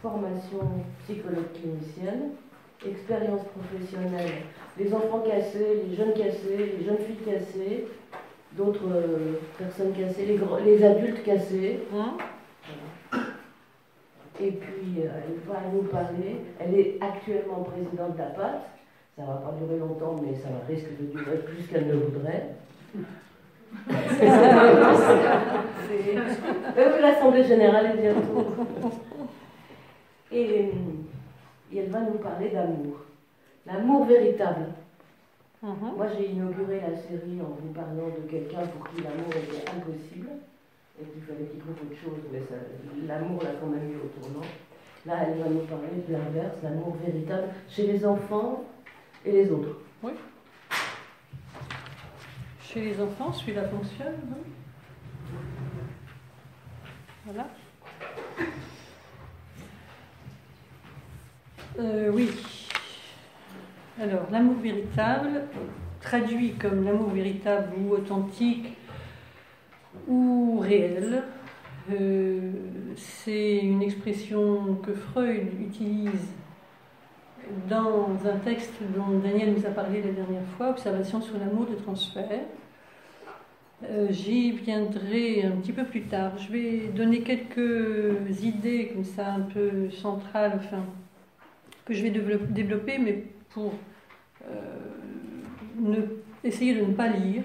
formation psychologue clinicienne, expérience professionnelle, les enfants cassés, les jeunes filles cassées, d'autres personnes cassées, les adultes cassés. Voilà. Et puis, elle va nous parler. Elle est actuellement présidente d'APAT. Ça ne va pas durer longtemps, mais ça risque de durer plus qu'elle ne voudrait. L'Assemblée générale est bientôt. Et elle va nous parler d'amour. L'amour véritable. Moi, j'ai inauguré la série en vous parlant de quelqu'un pour qui l'amour était impossible. Et qu'il fallait qu'il trouve autre chose, mais l'amour l'a quand même mis au tournant. Là, elle va nous parler de l'inverse, l'amour véritable chez les enfants et les autres. Oui. Chez les enfants, celui-là fonctionne, non? Voilà. Oui. Alors, l'amour véritable, traduit comme l'amour véritable ou authentique ou réel, c'est une expression que Freud utilise dans un texte dont Daniel nous a parlé la dernière fois, Observation sur l'amour de transfert. J'y viendrai un petit peu plus tard. Je vais donner quelques idées comme ça un peu centrales, enfin, que je vais développer, mais pour essayer de ne pas lire.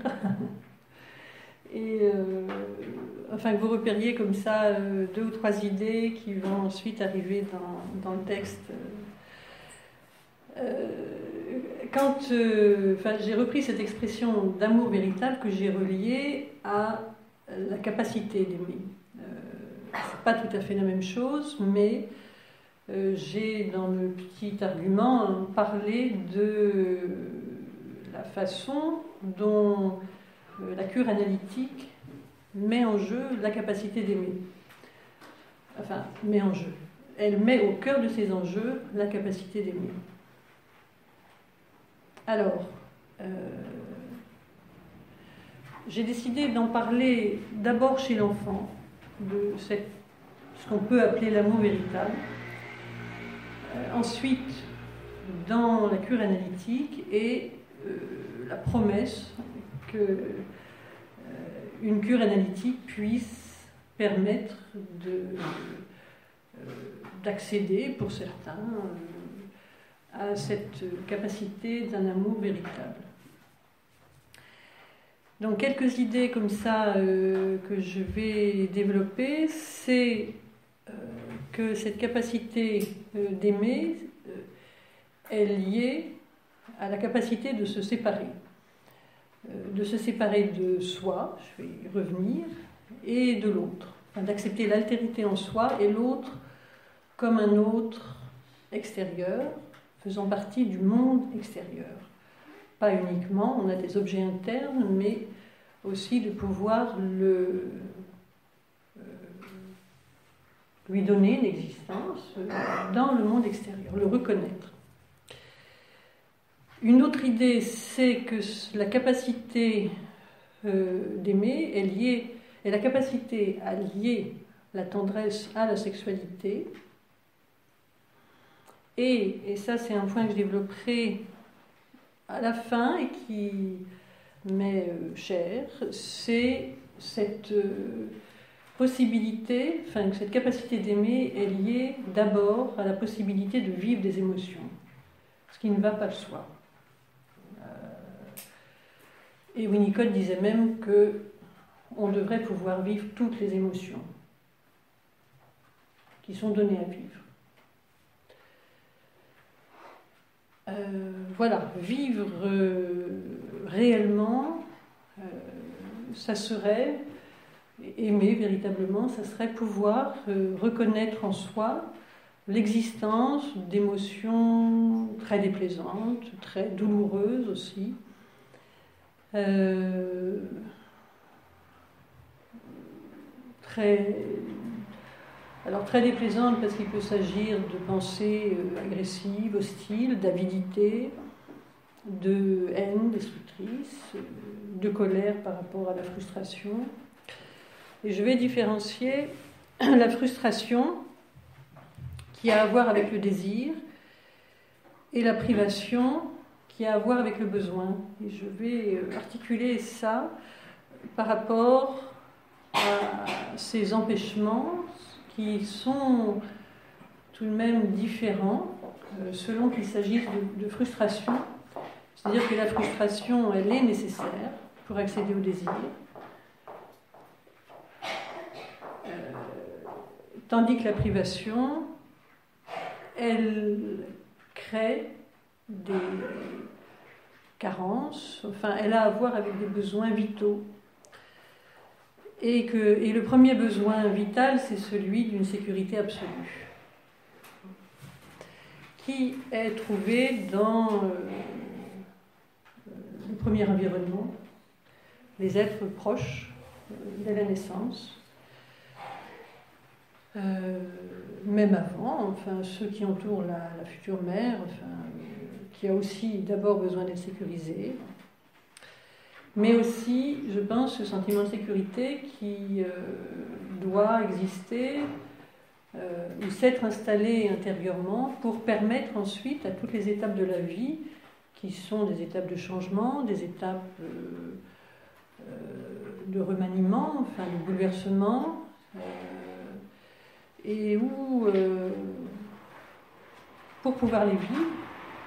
Et enfin que vous repériez comme ça 2 ou 3 idées qui vont ensuite arriver dans le texte. Quand j'ai repris cette expression d'amour véritable que j'ai reliée à la capacité d'aimer. C'est pas tout à fait la même chose, mais j'ai dans le petit argument parlé de la façon dont la cure analytique met en jeu la capacité d'aimer. Enfin, met en jeu. Elle met au cœur de ses enjeux la capacité d'aimer. Alors, j'ai décidé d'en parler d'abord chez l'enfant, de ce qu'on peut appeler l'amour véritable. Ensuite, dans la cure analytique et la promesse que une cure analytique puisse permettre d'accéder, pour certains, à cette capacité d'un amour véritable. Donc, quelques idées comme ça que je vais développer, c'est que cette capacité d'aimer est liée à la capacité de se séparer de soi, je vais y revenir, et de l'autre, enfin, d'accepter l'altérité en soi et l'autre comme un autre extérieur, faisant partie du monde extérieur. Pas uniquement, on a des objets internes, mais aussi de pouvoir lui donner une existence dans le monde extérieur, le reconnaître. Une autre idée, c'est que la capacité d'aimer est la capacité à lier la tendresse à la sexualité. Et ça, c'est un point que je développerai à la fin et qui m'est cher, c'est cette possibilité, enfin, cette capacité d'aimer est liée d'abord à la possibilité de vivre des émotions, ce qui ne va pas de soi. Et Winnicott disait même qu'on devrait pouvoir vivre toutes les émotions qui sont données à vivre. Voilà, vivre réellement, ça serait, aimer véritablement, ça serait pouvoir reconnaître en soi l'existence d'émotions très déplaisantes, très douloureuses aussi, très déplaisante parce qu'il peut s'agir de pensées agressives, hostiles, d'avidité, de haine destructrice, de colère par rapport à la frustration. Et je vais différencier la frustration qui a à voir avec le désir, et la privation, qui a à voir avec le besoin. Et je vais articuler ça par rapport à ces empêchements qui sont tout de même différents selon qu'il s'agisse de frustration. C'est-à-dire que la frustration, elle est nécessaire pour accéder au désir. Tandis que la privation, elle crée des carences, enfin, elle a à voir avec des besoins vitaux. Et le premier besoin vital, c'est celui d'une sécurité absolue, qui est trouvé dans le premier environnement, les êtres proches dès la naissance. Même avant, enfin, ceux qui entourent la future mère, enfin, qui a aussi d'abord besoin d'être sécurisée, mais aussi, je pense, ce sentiment de sécurité qui doit exister ou s'être installé intérieurement pour permettre ensuite à toutes les étapes de la vie, qui sont des étapes de changement, des étapes de remaniement, enfin de bouleversement, et où, pour pouvoir les vivre,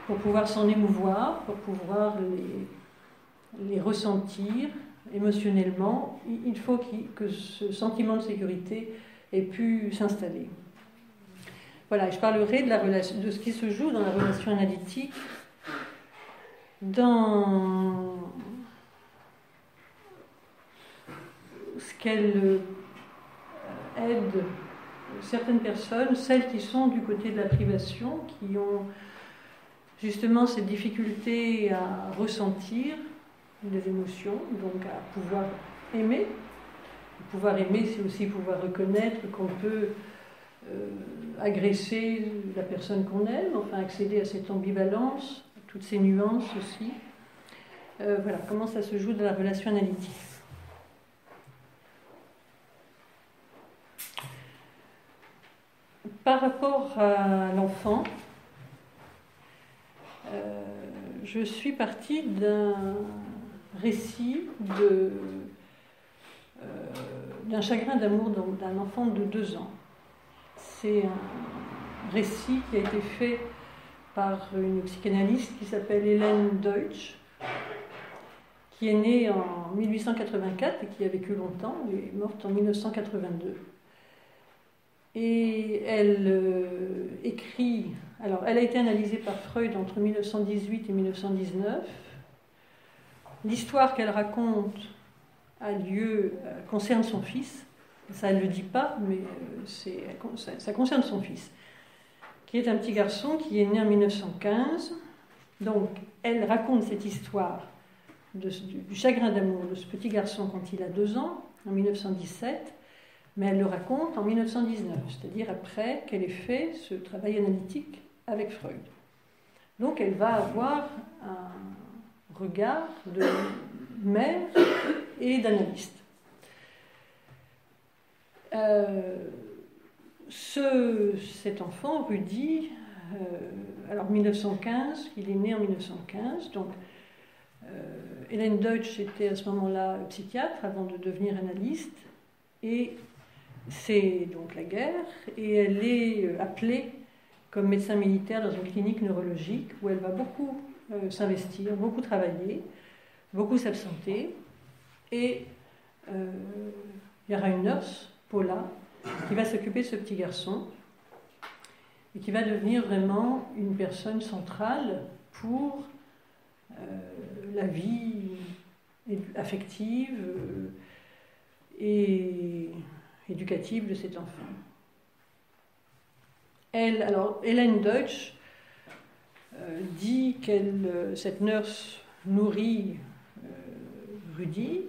pour pouvoir s'en émouvoir, pour pouvoir les ressentir émotionnellement, il faut que ce sentiment de sécurité ait pu s'installer. Voilà, je parlerai de ce qui se joue dans la relation analytique, dans ce qu'elle aide certaines personnes, celles qui sont du côté de la privation, qui ont justement cette difficulté à ressentir des émotions, donc à pouvoir aimer. Pouvoir aimer, c'est aussi pouvoir reconnaître qu'on peut agresser la personne qu'on aime, enfin accéder à cette ambivalence, à toutes ces nuances aussi. Voilà, comment ça se joue dans la relation analytique. Par rapport à l'enfant, je suis partie d'un récit d'un chagrin d'amour d'un enfant de 2 ans. C'est un récit qui a été fait par une psychanalyste qui s'appelle Hélène Deutsch, qui est née en 1884 et qui a vécu longtemps. Elle est morte en 1982. Et elle écrit... Alors, elle a été analysée par Freud entre 1918 et 1919. L'histoire qu'elle raconte concerne son fils. Ça, elle ne le dit pas, mais ça concerne son fils, qui est un petit garçon qui est né en 1915. Donc, elle raconte cette histoire du chagrin d'amour de ce petit garçon quand il a 2 ans, en 1917, mais elle le raconte en 1919, c'est-à-dire après qu'elle ait fait ce travail analytique avec Freud. Donc, elle va avoir un regard de mère et d'analyste. Cet enfant, Rudy, alors 1915, il est né en 1915, donc Hélène Deutsch était à ce moment-là psychiatre avant de devenir analyste, et c'est donc la guerre, et elle est appelée comme médecin militaire dans une clinique neurologique où elle va beaucoup s'investir, beaucoup travailler, beaucoup s'absenter, et il y aura une nurse, Paula, qui va s'occuper de ce petit garçon et qui va devenir vraiment une personne centrale pour la vie affective et éducative de cet enfant. Alors, Hélène Deutsch dit cette nurse nourrit Rudy.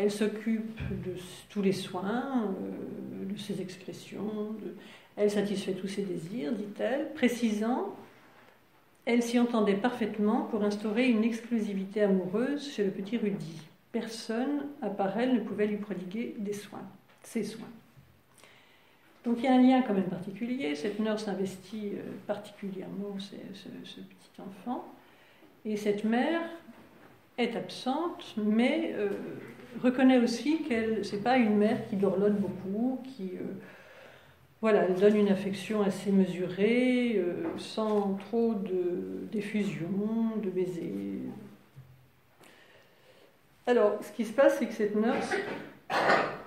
Elle s'occupe de tous les soins, de ses excrétions, elle satisfait tous ses désirs, dit-elle, précisant, elle s'y entendait parfaitement pour instaurer une exclusivité amoureuse chez le petit Rudy. Personne, à part elle, ne pouvait lui prodiguer ses soins. Donc il y a un lien quand même particulier. Cette nurse investit particulièrement ce petit enfant. Et cette mère est absente, mais reconnaît aussi qu'elle, c'est pas une mère qui dorlote beaucoup, qui voilà, elle donne une affection assez mesurée, sans trop d'effusion, de baisers. Alors, ce qui se passe, c'est que cette nurse,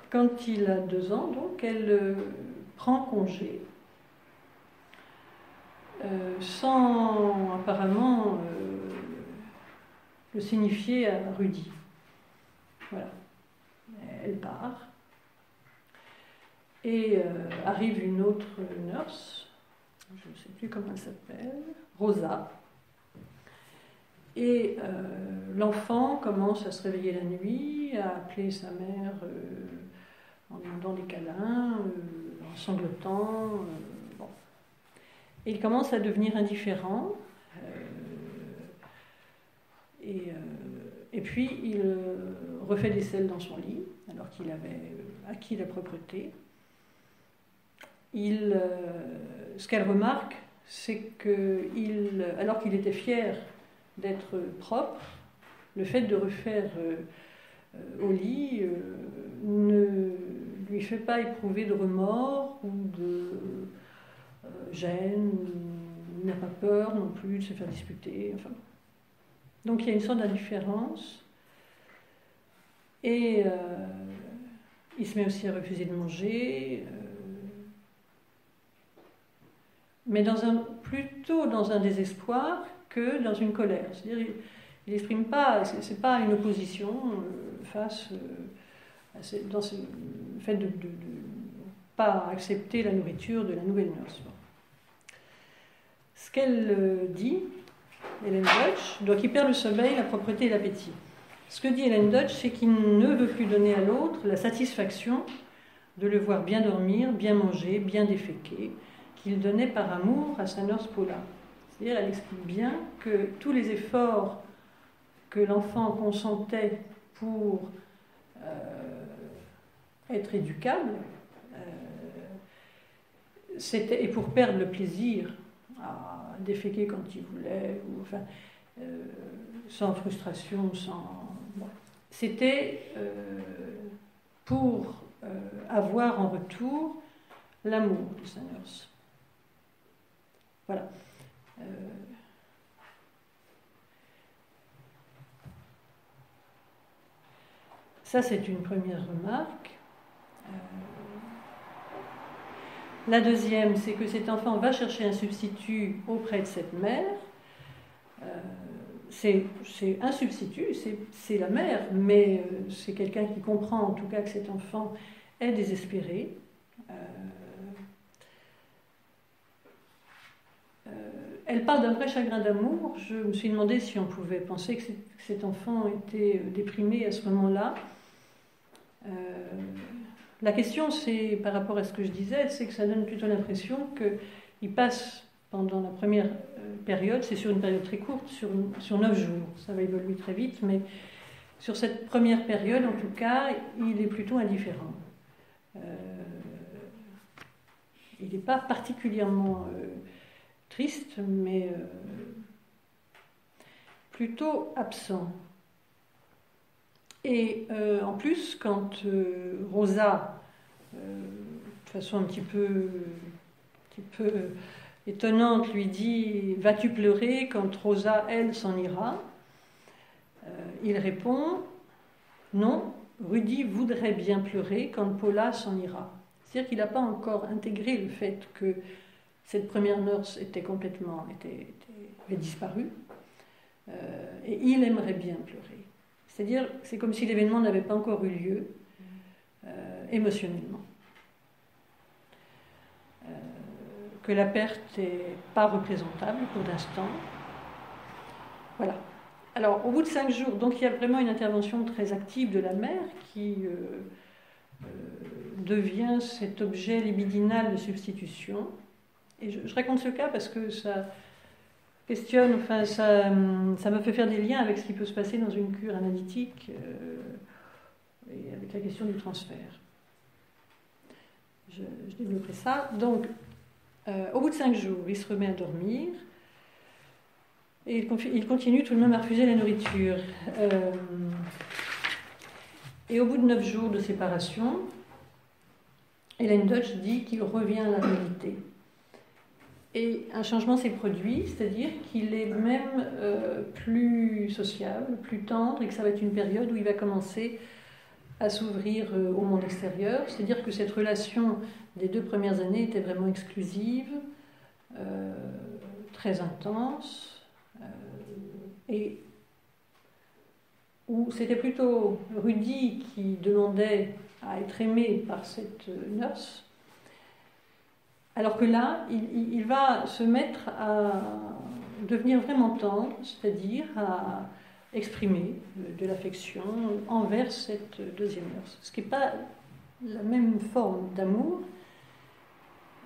quand il a 2 ans, donc, elle prend congé, sans apparemment le signifier à Rudy. Voilà. Elle part. Et arrive une autre nurse, je ne sais plus comment elle s'appelle, Rosa. Et l'enfant commence à se réveiller la nuit, à appeler sa mère en demandant des câlins, en sanglotant. Bon. Et il commence à devenir indifférent. Et puis il refait des selles dans son lit, alors qu'il avait acquis la propreté. Ce qu'elle remarque, c'est que, alors qu'il était fier d'être propre, le fait de refaire au lit ne lui fait pas éprouver de remords ou de gêne, il n'a pas peur non plus de se faire disputer. Enfin. Donc il y a une sorte d'indifférence. Et il se met aussi à refuser de manger. Mais plutôt dans un désespoir que dans une colère. C'est-à-dire, il n'exprime pas, c'est pas une opposition face dans ce fait de pas accepter la nourriture de la nouvelle nurse. Ce qu'elle dit, Hélène Deutsch, donc il perd le sommeil, la propreté et l'appétit. Ce que dit Hélène Deutsch, c'est qu'il ne veut plus donner à l'autre la satisfaction de le voir bien dormir, bien manger, bien déféquer, qu'il donnait par amour à sa nurse Paula. C'est-à-dire, elle explique bien que tous les efforts que l'enfant consentait pour être éducable, et pour perdre le plaisir à déféquer quand il voulait, ou, enfin, sans frustration, bon. C'était pour avoir en retour l'amour de sa nurse. Voilà. Ça, c'est une première remarque. La deuxième, c'est que cet enfant va chercher un substitut auprès de cette mère. C'est un substitut, c'est la mère, mais c'est quelqu'un qui comprend en tout cas que cet enfant est désespéré. Elle parle d'un vrai chagrin d'amour. Je me suis demandé si on pouvait penser que cet enfant était déprimé à ce moment-là. La question, c'est, par rapport à ce que je disais, c'est que ça donne plutôt l'impression qu'il passe pendant la première période, c'est sur une période très courte, sur 9 jours. Ça va évoluer très vite, mais sur cette première période, en tout cas, il est plutôt indifférent. Il n'est pas particulièrement triste, mais plutôt absent. Et en plus, quand Rosa, de façon un petit peu étonnante, lui dit « Vas-tu pleurer ?» quand Rosa, elle, s'en ira, il répond « Non, Rudy voudrait bien pleurer quand Paula s'en ira. » C'est-à-dire qu'il n'a pas encore intégré le fait que cette première nurse avait disparu, et il aimerait bien pleurer. C'est-à-dire, c'est comme si l'événement n'avait pas encore eu lieu émotionnellement. Que la perte n'est pas représentable pour l'instant. Voilà. Alors, au bout de 5 jours, donc il y a vraiment une intervention très active de la mère qui devient cet objet libidinal de substitution. Et je raconte ce cas parce que ça questionne, enfin, ça me fait faire des liens avec ce qui peut se passer dans une cure analytique et avec la question du transfert. je développerai ça. Donc, au bout de 5 jours, il se remet à dormir et il continue tout de même à refuser la nourriture. Et au bout de 9 jours de séparation, Hélène Deutsch dit qu'il revient à la réalité. Et un changement s'est produit, c'est-à-dire qu'il est même plus sociable, plus tendre, et que ça va être une période où il va commencer à s'ouvrir au monde extérieur. C'est-à-dire que cette relation des 2 premières années était vraiment exclusive, très intense, et où c'était plutôt Rudy qui demandait à être aimé par cette nurse, alors que là, il va se mettre à devenir vraiment tendre, c'est-à-dire à exprimer de l'affection envers cette deuxième nurse. Ce qui n'est pas la même forme d'amour.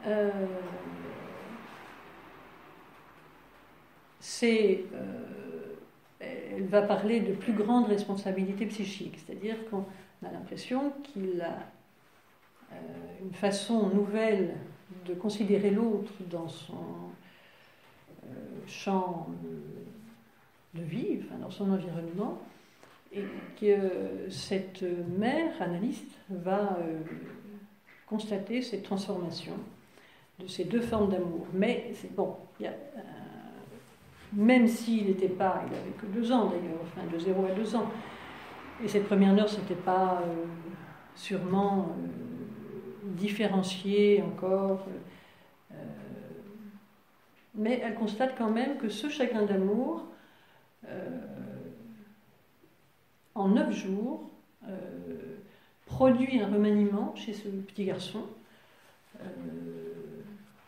Elle va parler de plus grande responsabilité psychique, c'est-à-dire qu'on a l'impression qu'il a une façon nouvelle de considérer l'autre dans son champ de vie, enfin dans son environnement, et que cette mère analyste va constater cette transformation de ces 2 formes d'amour. Mais c'est bon, même s'il n'était pas, il n'avait que 2 ans d'ailleurs, enfin de 0 à 2 ans, et cette première nurse n'était pas sûrement différenciée encore, mais elle constate quand même que ce chagrin d'amour, en 9 jours, produit un remaniement chez ce petit garçon,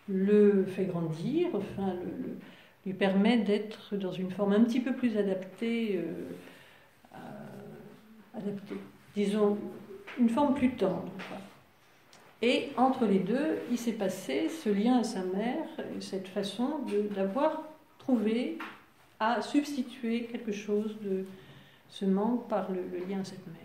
le fait grandir, enfin lui permet d'être dans une forme un petit peu plus adaptée, disons, une forme plus tendre. Et entre les deux, il s'est passé ce lien à sa mère, cette façon d'avoir trouvé à substituer quelque chose de ce manque par le lien à cette mère.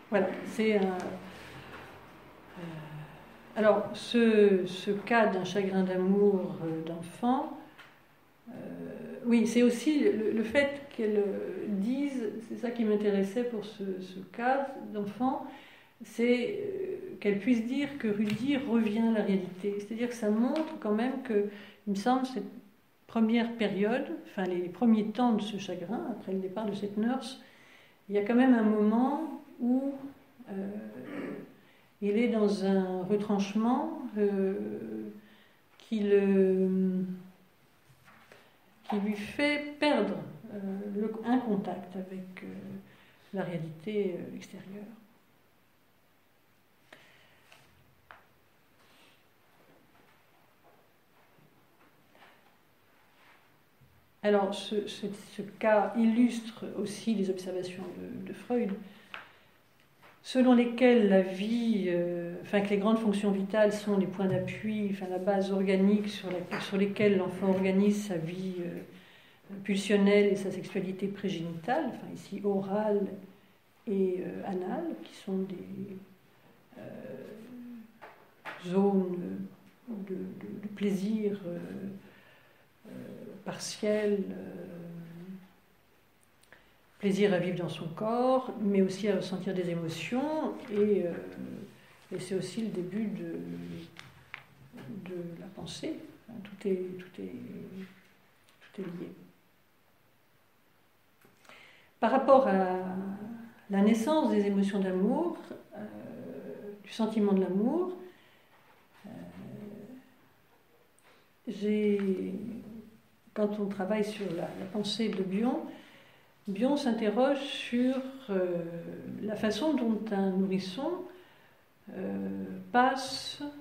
Voilà, c'est un... Alors, ce cas d'un chagrin d'amour d'enfant, oui, c'est aussi le fait qu'elle dise, c'est ça qui m'intéressait pour ce cas d'enfant, c'est qu'elle puisse dire que Rudy revient à la réalité. C'est-à-dire que ça montre quand même que, il me semble, cette première période, enfin les premiers temps de ce chagrin, après le départ de cette nurse, il y a quand même un moment où il est dans un retranchement qui lui fait perdre un contact avec la réalité extérieure. Alors, ce cas illustre aussi les observations de Freud, selon lesquelles la vie, que les grandes fonctions vitales sont les points d'appui, la base organique sur lesquelles l'enfant organise sa vie pulsionnelle et sa sexualité prégénitale, ici orale et anale, qui sont des zones de plaisir partiel, plaisir à vivre dans son corps, mais aussi à ressentir des émotions, et c'est aussi le début de la pensée. Tout est lié. Par rapport à la naissance des émotions d'amour, du sentiment de l'amour, quand on travaille sur la pensée de Bion s'interroge sur la façon dont un nourrisson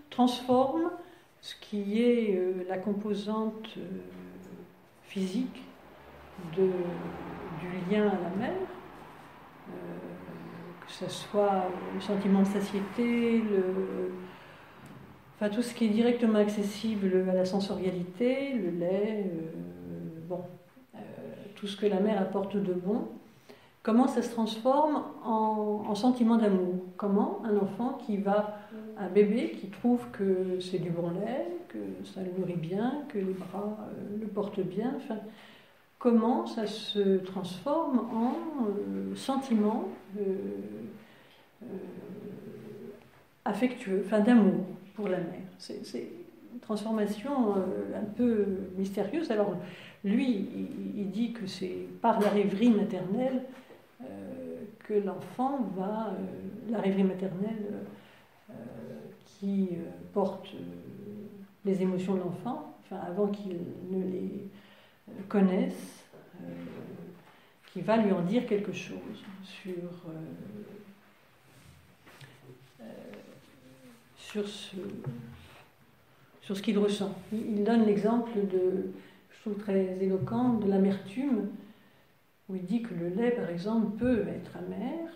transforme ce qui est la composante physique du lien à la mère, que ce soit le sentiment de satiété, enfin tout ce qui est directement accessible à la sensorialité, le lait, tout ce que la mère apporte de bon, comment ça se transforme en sentiment d'amour. Comment un enfant un bébé qui trouve que c'est du bon lait, que ça le nourrit bien, que les bras le portent bien, enfin, comment ça se transforme en sentiment affectueux, enfin d'amour pour la mère. C'est une transformation un peu mystérieuse. Alors lui, il dit que c'est par la rêverie maternelle que l'enfant va, la rêverie maternelle qui porte les émotions de l'enfant, enfin avant qu'il ne les connaisse, qui va lui en dire quelque chose sur ce qu'il ressent. Il donne l'exemple je trouve très éloquent, de l'amertume, où il dit que le lait, par exemple, peut être amer.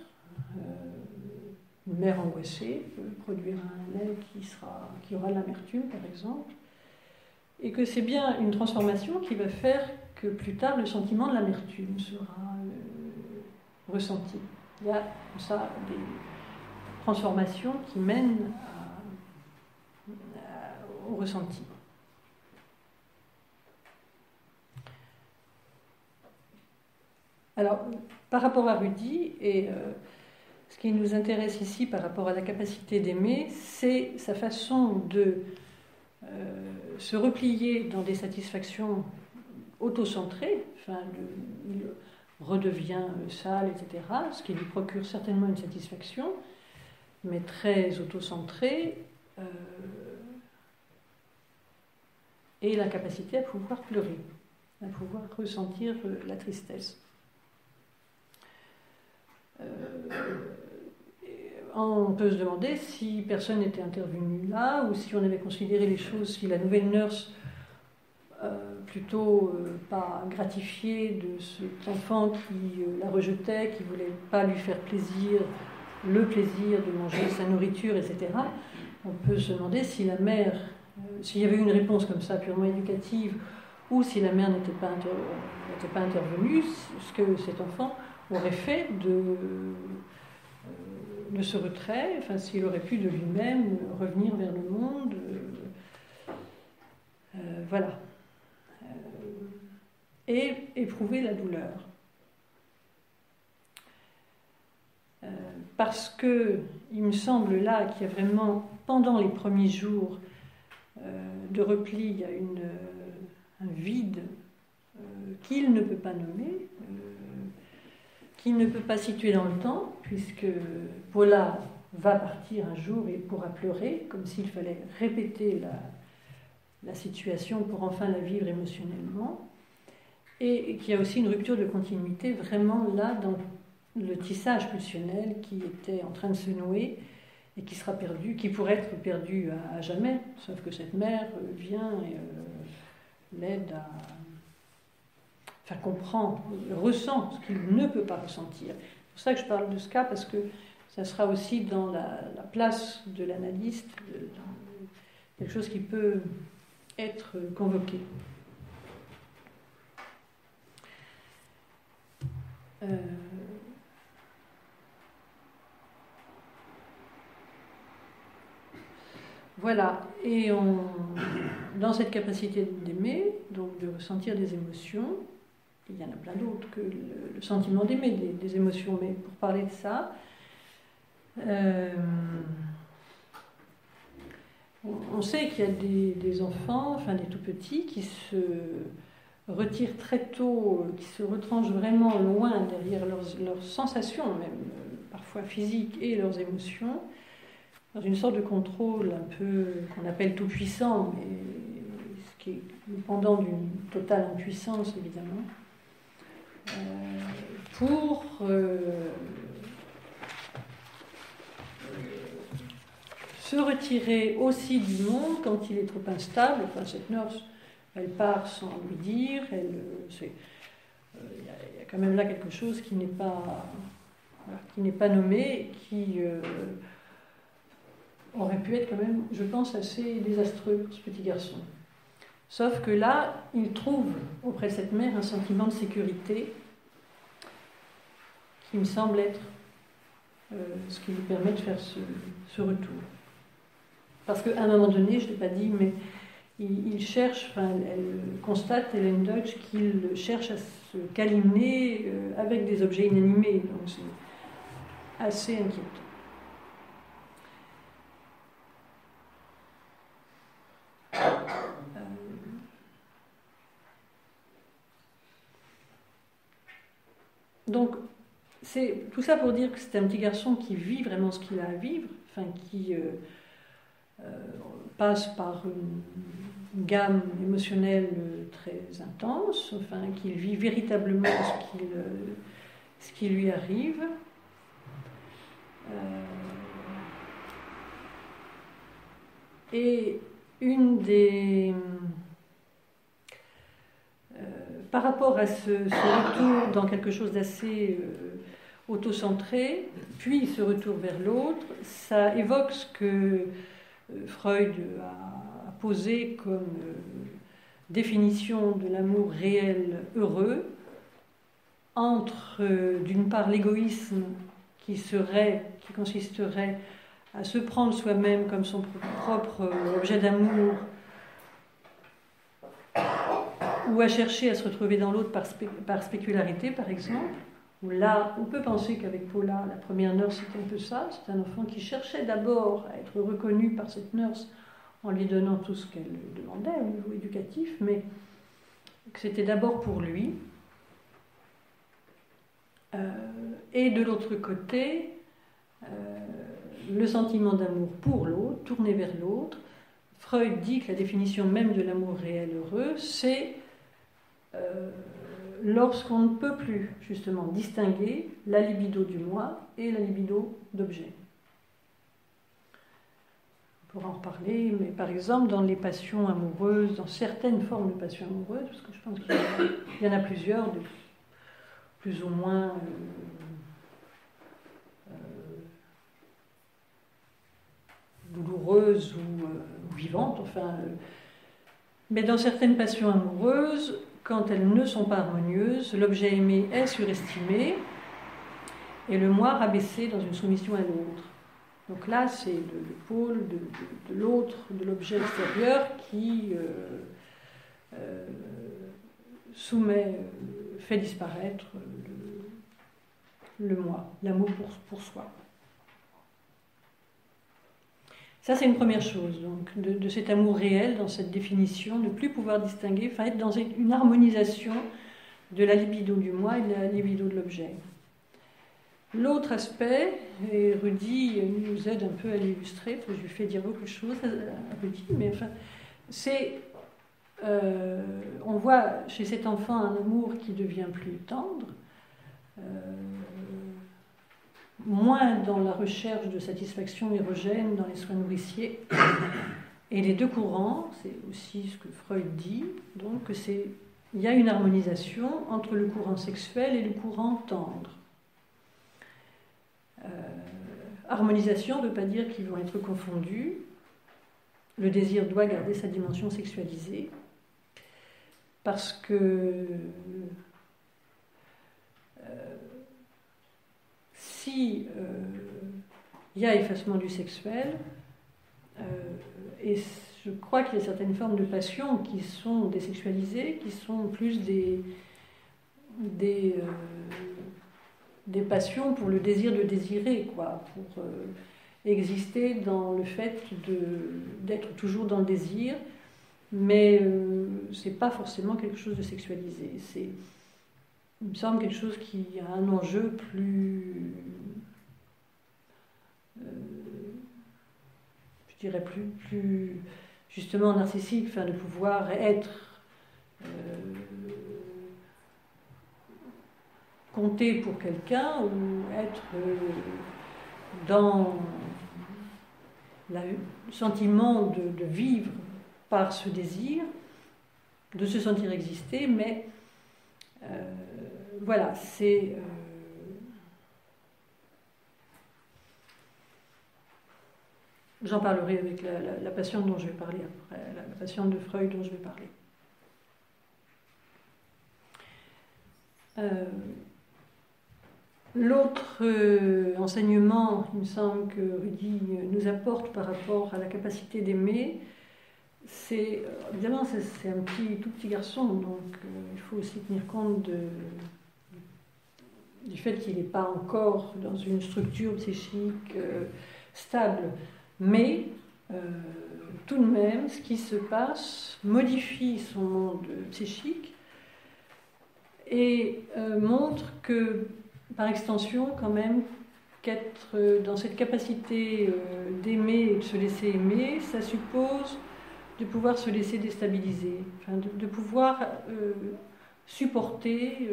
Une mère angoissée peut produire un lait qui aura de l'amertume, par exemple. Et que c'est bien une transformation qui va faire que plus tard, le sentiment de l'amertume sera ressenti. Il y a comme ça des transformations qui mènent au ressenti. Alors, par rapport à Rudy, et ce qui nous intéresse ici par rapport à la capacité d'aimer, c'est sa façon de se replier dans des satisfactions autocentrées, enfin, il redevient sale, etc., ce qui lui procure certainement une satisfaction, mais très autocentrée, et la capacité à pouvoir pleurer, à pouvoir ressentir la tristesse. On peut se demander si personne n'était intervenu là, ou si on avait considéré les choses, si la nouvelle nurse plutôt pas gratifiée de cet enfant qui la rejetait, qui ne voulait pas lui faire plaisir, le plaisir de manger sa nourriture, etc. On peut se demander si la mère, s'il y avait eu une réponse comme ça purement éducative, ou si la mère n'était pas intervenue, ce que cet enfant aurait fait de ce retrait, enfin s'il aurait pu de lui-même revenir vers le monde, voilà, et éprouver la douleur. Parce que il me semble là qu'il y a vraiment, pendant les premiers jours de repli, il y a un vide qu'il ne peut pas nommer, qu'il ne peut pas situer dans le temps, puisque Paula va partir un jour et pourra pleurer, comme s'il fallait répéter la situation pour enfin la vivre émotionnellement, et qu'il y a aussi une rupture de continuité vraiment là dans le tissage pulsionnel qui était en train de se nouer et qui sera perdu, qui pourrait être perdu à jamais, sauf que cette mère vient et l'aide à... Enfin, comprend, ressent ce qu'il ne peut pas ressentir. C'est pour ça que je parle de ce cas, parce que ça sera aussi dans la place de l'analyste, quelque chose qui peut être convoqué. Voilà, et dans cette capacité d'aimer, donc de ressentir des émotions, il y en a plein d'autres que le sentiment d'aimer, des émotions, mais pour parler de ça, on sait qu'il y a des enfants, enfin des tout petits, qui se retirent très tôt, qui se retranchent vraiment loin derrière leurs sensations, même parfois physiques, et leurs émotions, dans une sorte de contrôle un peu qu'on appelle tout puissant, mais ce qui est pendant d'une totale impuissance évidemment, pour se retirer aussi du monde quand il est trop instable. Enfin, cette nurse, elle part sans lui dire, il y a quand même là quelque chose qui n'est pas nommé, qui aurait pu être quand même, je pense, assez désastreux, ce petit garçon. Sauf que là, il trouve auprès de cette mère un sentiment de sécurité qui me semble être ce qui lui permet de faire ce retour. Parce qu'à un moment donné, je ne l'ai pas dit, mais il cherche, elle constate, Hélène Deutsch, qu'il cherche à se câliner avec des objets inanimés. Donc c'est assez inquiétant. Donc, c'est tout ça pour dire que c'est un petit garçon qui vit vraiment ce qu'il a à vivre, qui passe par une gamme émotionnelle très intense, qu'il vit véritablement ce qui lui arrive. Et une des... par rapport à ce retour dans quelque chose d'assez autocentré, puis ce retour vers l'autre, ça évoque ce que Freud a posé comme définition de l'amour réel heureux, entre d'une part l'égoïsme qui consisterait à se prendre soi-même comme son propre objet d'amour, ou à chercher à se retrouver dans l'autre par spécularité, par exemple, où là, on peut penser qu'avec Paula, la première nurse, c'était un peu ça. C'est un enfant qui cherchait d'abord à être reconnu par cette nurse en lui donnant tout ce qu'elle demandait au niveau éducatif, mais que c'était d'abord pour lui. Et de l'autre côté, le sentiment d'amour pour l'autre, tourné vers l'autre. Freud dit que la définition même de l'amour réel heureux, c'est lorsqu'on ne peut plus justement distinguer la libido du moi et la libido d'objet. On pourra en reparler, mais par exemple dans les passions amoureuses, dans certaines formes de passions amoureuses, parce que je pense qu'il y en a plusieurs, plus ou moins douloureuses ou vivantes, mais dans certaines passions amoureuses, quand elles ne sont pas harmonieuses, l'objet aimé est surestimé et le moi rabaissé dans une soumission à l'autre. Donc là, c'est le pôle de l'autre, de l'objet extérieur qui fait disparaître le moi, l'amour pour soi. Ça, c'est une première chose, donc, de cet amour réel, dans cette définition, ne plus pouvoir distinguer, être dans une harmonisation de la libido du moi et de la libido de l'objet. L'autre aspect, et Rudy nous aide un peu à l'illustrer, je lui fais dire beaucoup de choses à Rudy, mais c'est... on voit chez cet enfant un amour qui devient plus tendre, moins dans la recherche de satisfaction érogène dans les soins nourriciers. Et les deux courants, c'est aussi ce que Freud dit, donc il y a une harmonisation entre le courant sexuel et le courant tendre. Harmonisation ne veut pas dire qu'ils vont être confondus. Le désir doit garder sa dimension sexualisée, parce que si il y a effacement du sexuel, et je crois qu'il y a certaines formes de passion qui sont désexualisées, qui sont plus des passions pour le désir de désirer, pour exister dans le fait d'être toujours dans le désir, mais c'est pas forcément quelque chose de sexualisé. Il me semble quelque chose qui a un enjeu plus, je dirais plus justement narcissique, de pouvoir être compté pour quelqu'un ou être dans le sentiment de vivre par ce désir, de se sentir exister, mais voilà, c'est j'en parlerai avec la patiente dont je vais parler après, la patiente de Freud dont je vais parler. L'autre enseignement, il me semble que Rudy nous apporte par rapport à la capacité d'aimer, c'est, évidemment, c'est un tout petit garçon, donc il faut aussi tenir compte du fait qu'il n'est pas encore dans une structure psychique stable. Mais tout de même, ce qui se passe modifie son monde psychique et montre que, par extension, quand même, qu'être dans cette capacité d'aimer et de se laisser aimer, ça suppose de pouvoir se laisser déstabiliser, enfin, de pouvoir supporter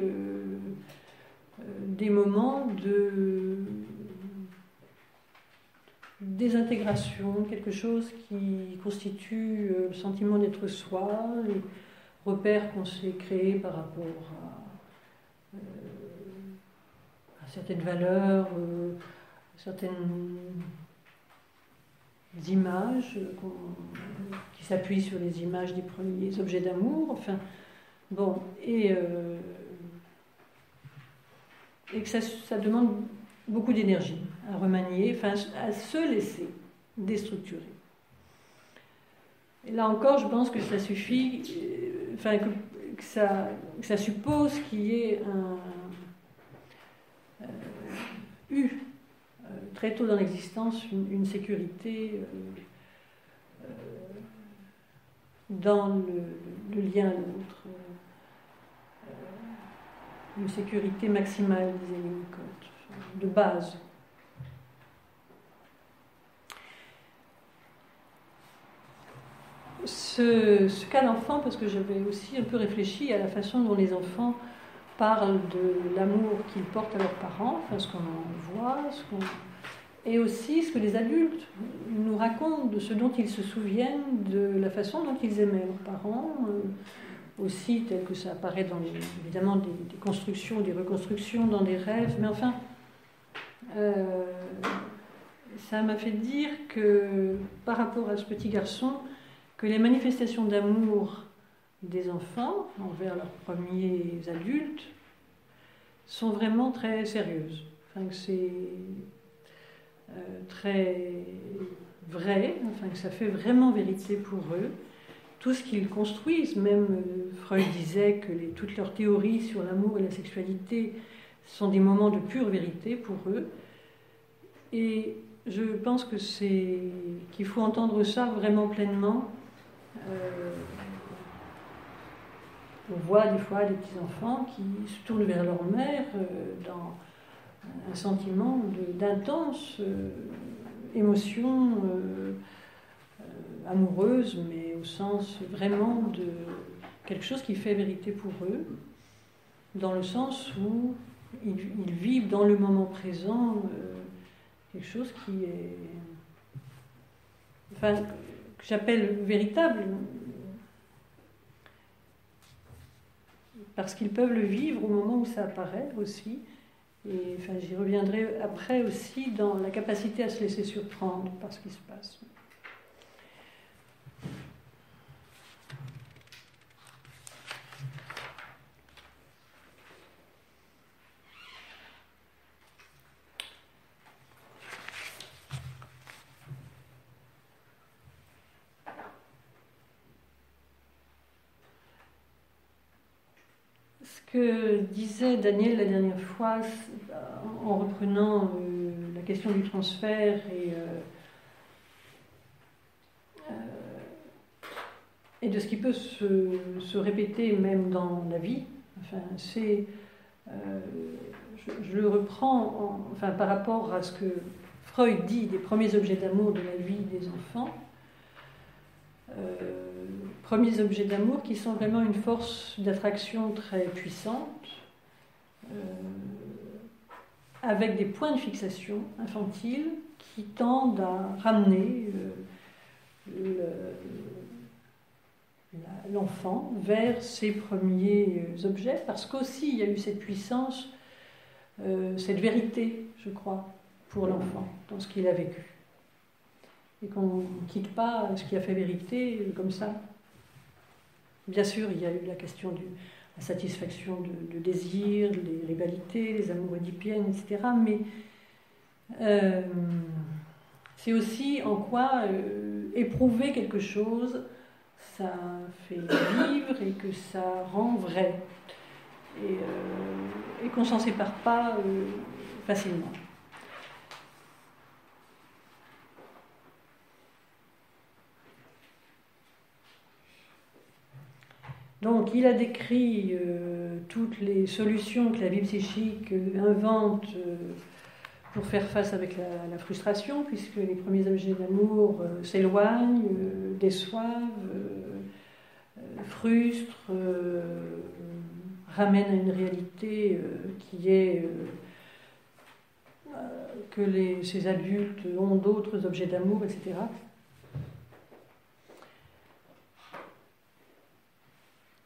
des moments de désintégration, quelque chose qui constitue le sentiment d'être soi, les repères qu'on s'est créés par rapport à certaines valeurs, certaines images qui s'appuient sur les images des premiers objets d'amour, enfin, bon, et que ça demande beaucoup d'énergie à remanier, enfin, à se laisser déstructurer. Et là encore, je pense que ça suffit, enfin, que ça suppose qu'il y ait eu très tôt dans l'existence une sécurité dans le lien à l'autre, une sécurité maximale, disait Winnicott, de base. Ce cas d'enfant, parce que j'avais aussi un peu réfléchi à la façon dont les enfants parlent de l'amour qu'ils portent à leurs parents, enfin ce qu'on en voit, et aussi ce que les adultes nous racontent de ce dont ils se souviennent, de la façon dont ils aimaient leurs parents, aussi tel que ça apparaît dans évidemment des constructions, des reconstructions, dans des rêves, mais enfin, ça m'a fait dire que par rapport à ce petit garçon, que les manifestations d'amour des enfants envers leurs premiers adultes sont vraiment très sérieuses. Enfin, que c'est très vrai, enfin, que ça fait vraiment vérité pour eux. Tout ce qu'ils construisent, même Freud disait que toutes leurs théories sur l'amour et la sexualité sont des moments de pure vérité pour eux. Et je pense que qu'il faut entendre ça vraiment pleinement. On voit des fois des petits-enfants qui se tournent vers leur mère dans un sentiment d'intense émotion amoureuse, mais au sens vraiment de quelque chose qui fait vérité pour eux, dans le sens où ils vivent dans le moment présent quelque chose qui est... Enfin, que j'appelle véritable, parce qu'ils peuvent le vivre au moment où ça apparaît aussi. Et enfin, j'y reviendrai après aussi dans la capacité à se laisser surprendre par ce qui se passe. Ce que disait Daniel la dernière fois en reprenant la question du transfert et de ce qui peut se répéter même dans la vie, enfin, c'est, je le reprends enfin, par rapport à ce que Freud dit des premiers objets d'amour de la vie des enfants. Premiers objets d'amour qui sont vraiment une force d'attraction très puissante, avec des points de fixation infantiles qui tendent à ramener l'enfant vers ses premiers objets, parce qu'aussi il y a eu cette puissance, cette vérité, je crois, pour l'enfant, dans ce qu'il a vécu. et qu'on ne quitte pas ce qui a fait vérité comme ça. Bien sûr, il y a eu la question de la satisfaction de désirs, les rivalités, les amours édipiennes, etc. Mais c'est aussi en quoi éprouver quelque chose, ça fait vivre et que ça rend vrai. Et qu'on ne s'en sépare pas facilement. Donc, il a décrit toutes les solutions que la vie psychique invente pour faire face avec la frustration, puisque les premiers objets d'amour s'éloignent, déçoivent, frustrent, ramènent à une réalité qui est que ces adultes ont d'autres objets d'amour, etc.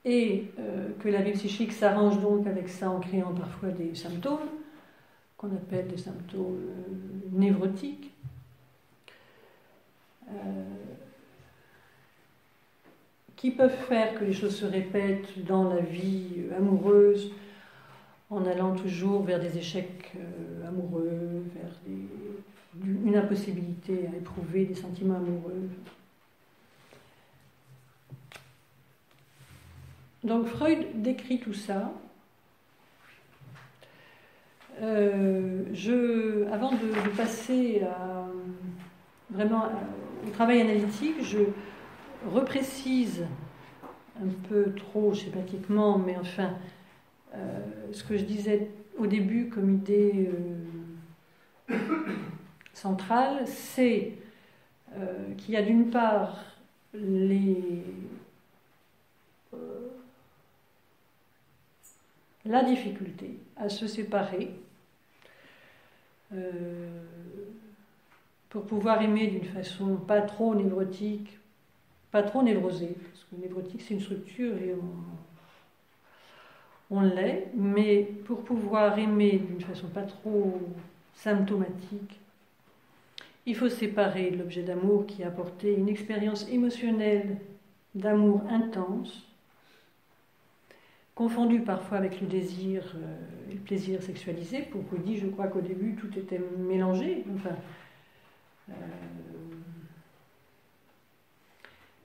Et que la vie psychique s'arrange donc avec ça en créant parfois des symptômes, qu'on appelle des symptômes névrotiques, qui peuvent faire que les choses se répètent dans la vie amoureuse, en allant toujours vers des échecs amoureux, vers une impossibilité à éprouver des sentiments amoureux. Donc Freud décrit tout ça. Avant de passer vraiment au travail analytique, je reprécise un peu trop schématiquement, mais enfin, ce que je disais au début comme idée centrale, c'est qu'il y a d'une part la difficulté à se séparer pour pouvoir aimer d'une façon pas trop névrotique, pas trop névrosée, parce que névrotique c'est une structure et on l'est, mais pour pouvoir aimer d'une façon pas trop symptomatique, il faut se séparer de l'objet d'amour qui a apporté une expérience émotionnelle d'amour intense, confondu parfois avec le désir et le plaisir sexualisé. Pour vous dire, je crois qu'au début tout était mélangé. Enfin,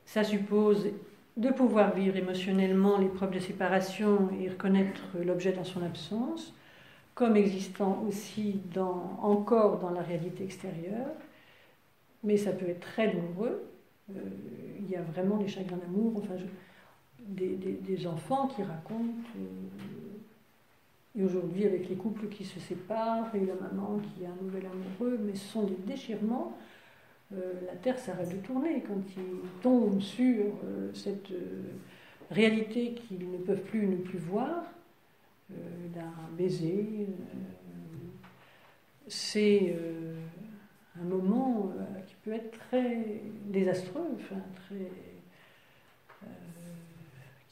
ça suppose de pouvoir vivre émotionnellement l'épreuve de séparation et reconnaître l'objet dans son absence, comme existant aussi encore dans la réalité extérieure. Mais ça peut être très douloureux. Il y a vraiment des chagrins d'amour. Enfin, des enfants qui racontent, et aujourd'hui avec les couples qui se séparent, et la maman qui a un nouvel amoureux, mais ce sont des déchirements. La terre s'arrête de tourner quand ils tombent sur cette réalité qu'ils ne peuvent plus ne plus voir, d'un baiser. C'est un moment qui peut être très désastreux, enfin très...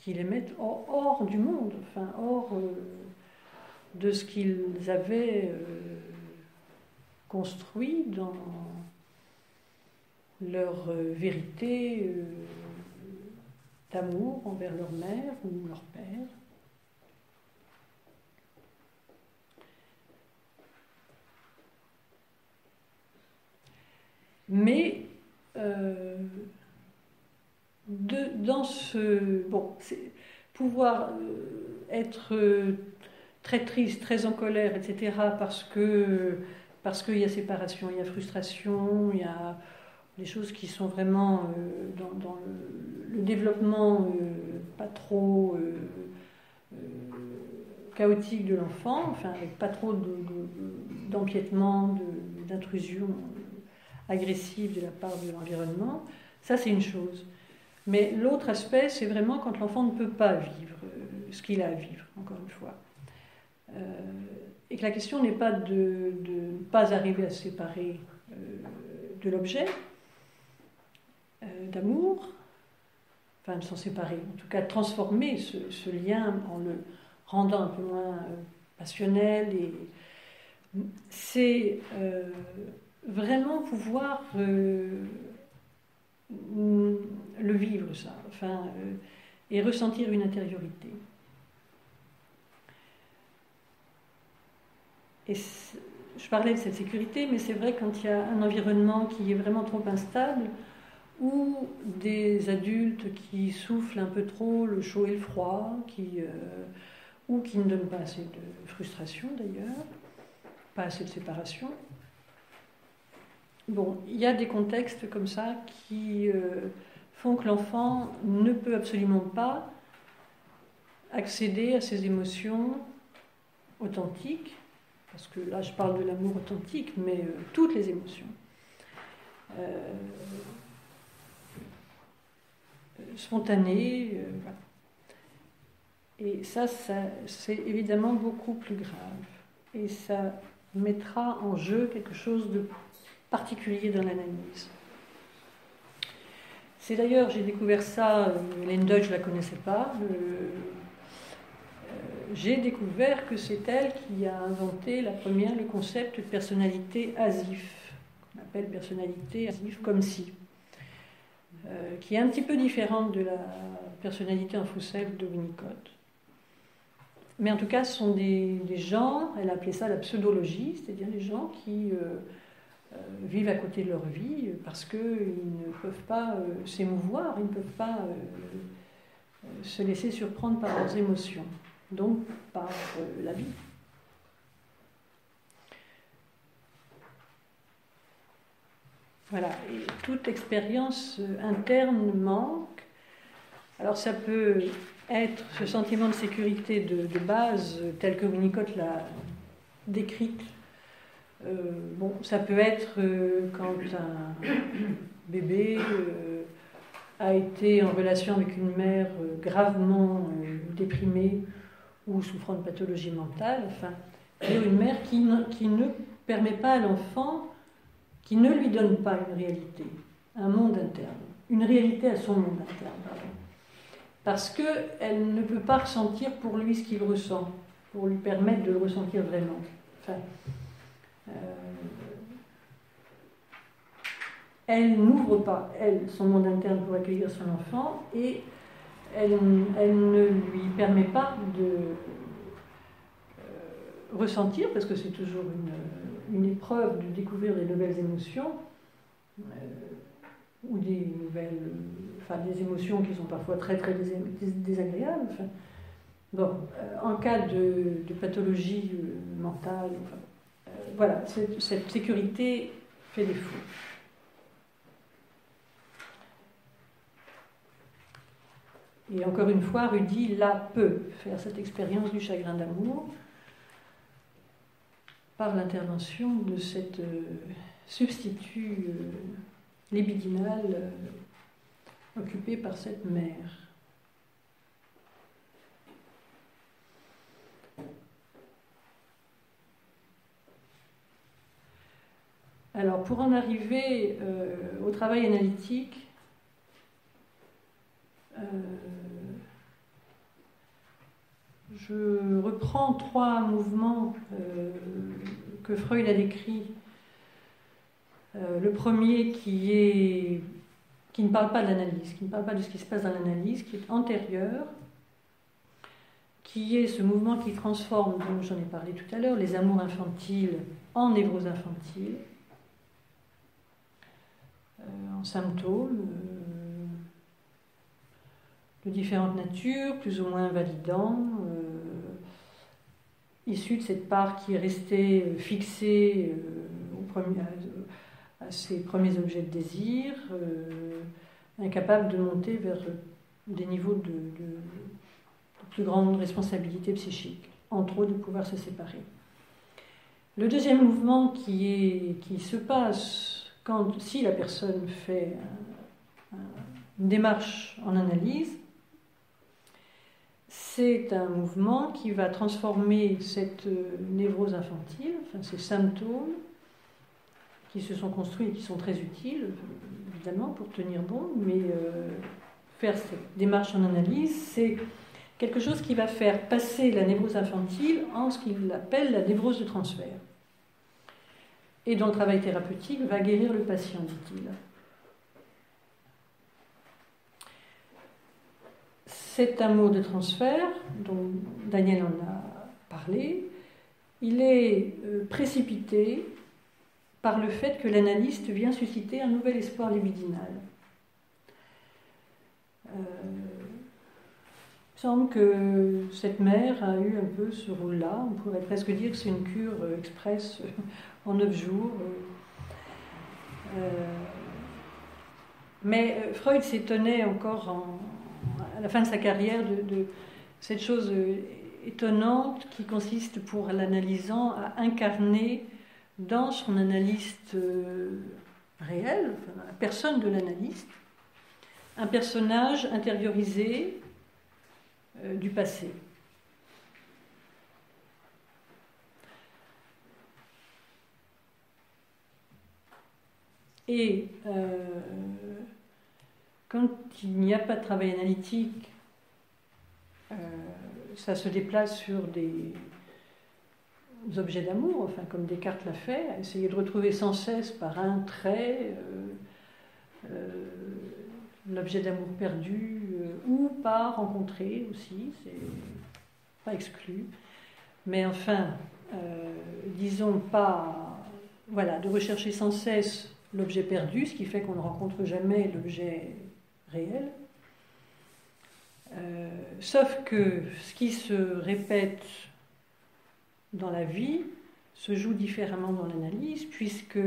qui les mettent hors du monde, enfin hors de ce qu'ils avaient construit dans leur vérité d'amour envers leur mère ou leur père. Mais dans ce... Bon, pouvoir être très triste, très en colère, etc., parce qu'il y a séparation, il y a frustration, il y a des choses qui sont vraiment dans le développement pas trop chaotique de l'enfant, enfin avec pas trop d'empiètement, d'intrusion agressive de la part de l'environnement. Ça, c'est une chose. Mais l'autre aspect, c'est vraiment quand l'enfant ne peut pas vivre ce qu'il a à vivre, encore une fois. Et que la question n'est pas de ne pas arriver à se séparer de l'objet d'amour, enfin de s'en séparer, en tout cas de transformer ce lien en le rendant un peu moins passionnel. Et c'est vraiment pouvoir le vivre, ça, et ressentir une intériorité. Et je parlais de cette sécurité, mais c'est vrai quand il y a un environnement qui est vraiment trop instable, ou des adultes qui soufflent un peu trop le chaud et le froid, ou qui ne donnent pas assez de frustration d'ailleurs, pas assez de séparation. Bon, il y a des contextes comme ça qui font que l'enfant ne peut absolument pas accéder à ses émotions authentiques, parce que là je parle de l'amour authentique, mais toutes les émotions. Spontanées, voilà. Et ça, c'est évidemment beaucoup plus grave. Et ça mettra en jeu quelque chose de particulier dans l'analyse. C'est d'ailleurs, j'ai découvert ça, Hélène Deutsch, je ne la connaissais pas. J'ai découvert que c'est elle qui a inventé le concept de personnalité asif, qu'on appelle personnalité asif comme si, qui est un petit peu différente de la personnalité en Fusel de Winnicott. Mais en tout cas, ce sont des gens, elle appelait ça la pseudologie, c'est-à-dire des gens qui vivent à côté de leur vie parce qu'ils ne peuvent pas s'émouvoir, ils ne peuvent pas se laisser surprendre par leurs émotions, donc par la vie. Voilà, et toute expérience interne manque. Alors ça peut être ce sentiment de sécurité de base tel que Winnicott l'a décrite. Bon, ça peut être quand un bébé a été en relation avec une mère gravement déprimée ou souffrant de pathologie mentale, enfin, une mère qui ne permet pas à l'enfant, qui ne lui donne pas une réalité, un monde interne, une réalité à son monde interne, pardon. Parce qu'elle ne peut pas ressentir pour lui ce qu'il ressent, pour lui permettre de le ressentir vraiment. Enfin, elle n'ouvre pas, son monde interne pour accueillir son enfant, et elle ne lui permet pas de ressentir, parce que c'est toujours une épreuve de découvrir des nouvelles émotions, ou des émotions qui sont parfois très très désagréables. Enfin, bon, en cas de pathologie mentale, voilà, cette sécurité fait défaut. Et encore une fois, Rudy, là, peut faire cette expérience du chagrin d'amour par l'intervention de cette substitut libidinal occupé par cette mère. Alors, pour en arriver au travail analytique, je reprends 3 mouvements que Freud a décrits. Le premier qui ne parle pas de l'analyse, qui ne parle pas de ce qui se passe dans l'analyse, qui est antérieur, qui est ce mouvement qui transforme, dont j'en ai parlé tout à l'heure, les amours infantiles en névroses infantiles, en symptômes de différentes natures, plus ou moins validants, issus de cette part qui est restée fixée à ses premiers objets de désir, incapable de monter vers des niveaux de plus grande responsabilité psychique, entre autres de pouvoir se séparer. Le deuxième mouvement qui se passe si la personne fait une démarche en analyse, c'est un mouvement qui va transformer cette névrose infantile, ces symptômes qui se sont construits et qui sont très utiles, évidemment, pour tenir bon, mais faire cette démarche en analyse, c'est quelque chose qui va faire passer la névrose infantile en ce qu'il appelle la névrose de transfert. et dont le travail thérapeutique va guérir le patient, dit-il. Cet amour de transfert, dont Daniel en a parlé, il est précipité par le fait que l'analyste vient susciter un nouvel espoir libidinal. Il semble que cette mère a eu un peu ce rôle-là. On pourrait presque dire que c'est une cure express en 9 jours. Mais Freud s'étonnait encore à la fin de sa carrière de cette chose étonnante qui consiste pour l'analysant à incarner dans son analyste réel, enfin, la personne de l'analyste, un personnage intériorisé du passé. Et quand il n'y a pas de travail analytique, ça se déplace sur des objets d'amour, enfin, comme Descartes l'a fait, à essayer de retrouver sans cesse par un trait l'objet d'amour perdu, ou pas rencontré aussi, c'est pas exclu. Mais enfin, disons pas, voilà, de rechercher sans cesse l'objet perdu, ce qui fait qu'on ne rencontre jamais l'objet réel. Sauf que ce qui se répète dans la vie se joue différemment dans l'analyse, puisque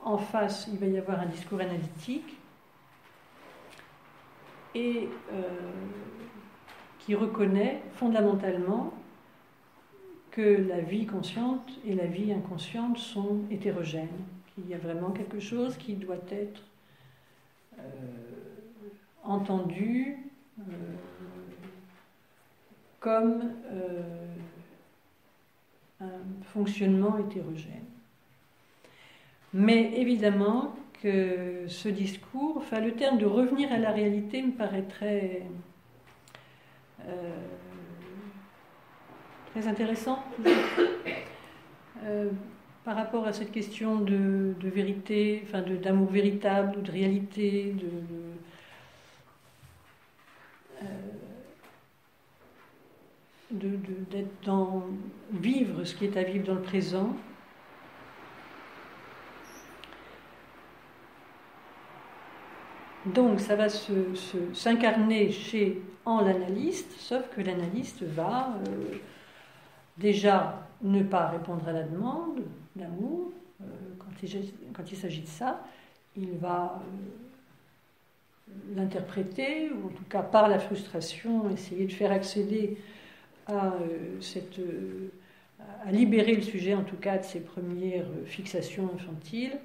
en face, il va y avoir un discours analytique et qui reconnaît fondamentalement que la vie consciente et la vie inconsciente sont hétérogènes, qu'il y a vraiment quelque chose qui doit être entendu comme un fonctionnement hétérogène. Mais évidemment que ce discours, enfin le terme de revenir à la réalité me paraît très intéressant par rapport à cette question de vérité, enfin d'amour véritable, de réalité, d'être dans vivre ce qui est à vivre dans le présent. Donc ça va s'incarner en l'analyste, sauf que l'analyste va déjà ne pas répondre à la demande d'amour. Quand il s'agit de ça, il va l'interpréter, ou en tout cas par la frustration, essayer de faire accéder à libérer le sujet, en tout cas, de ses premières fixations infantiles,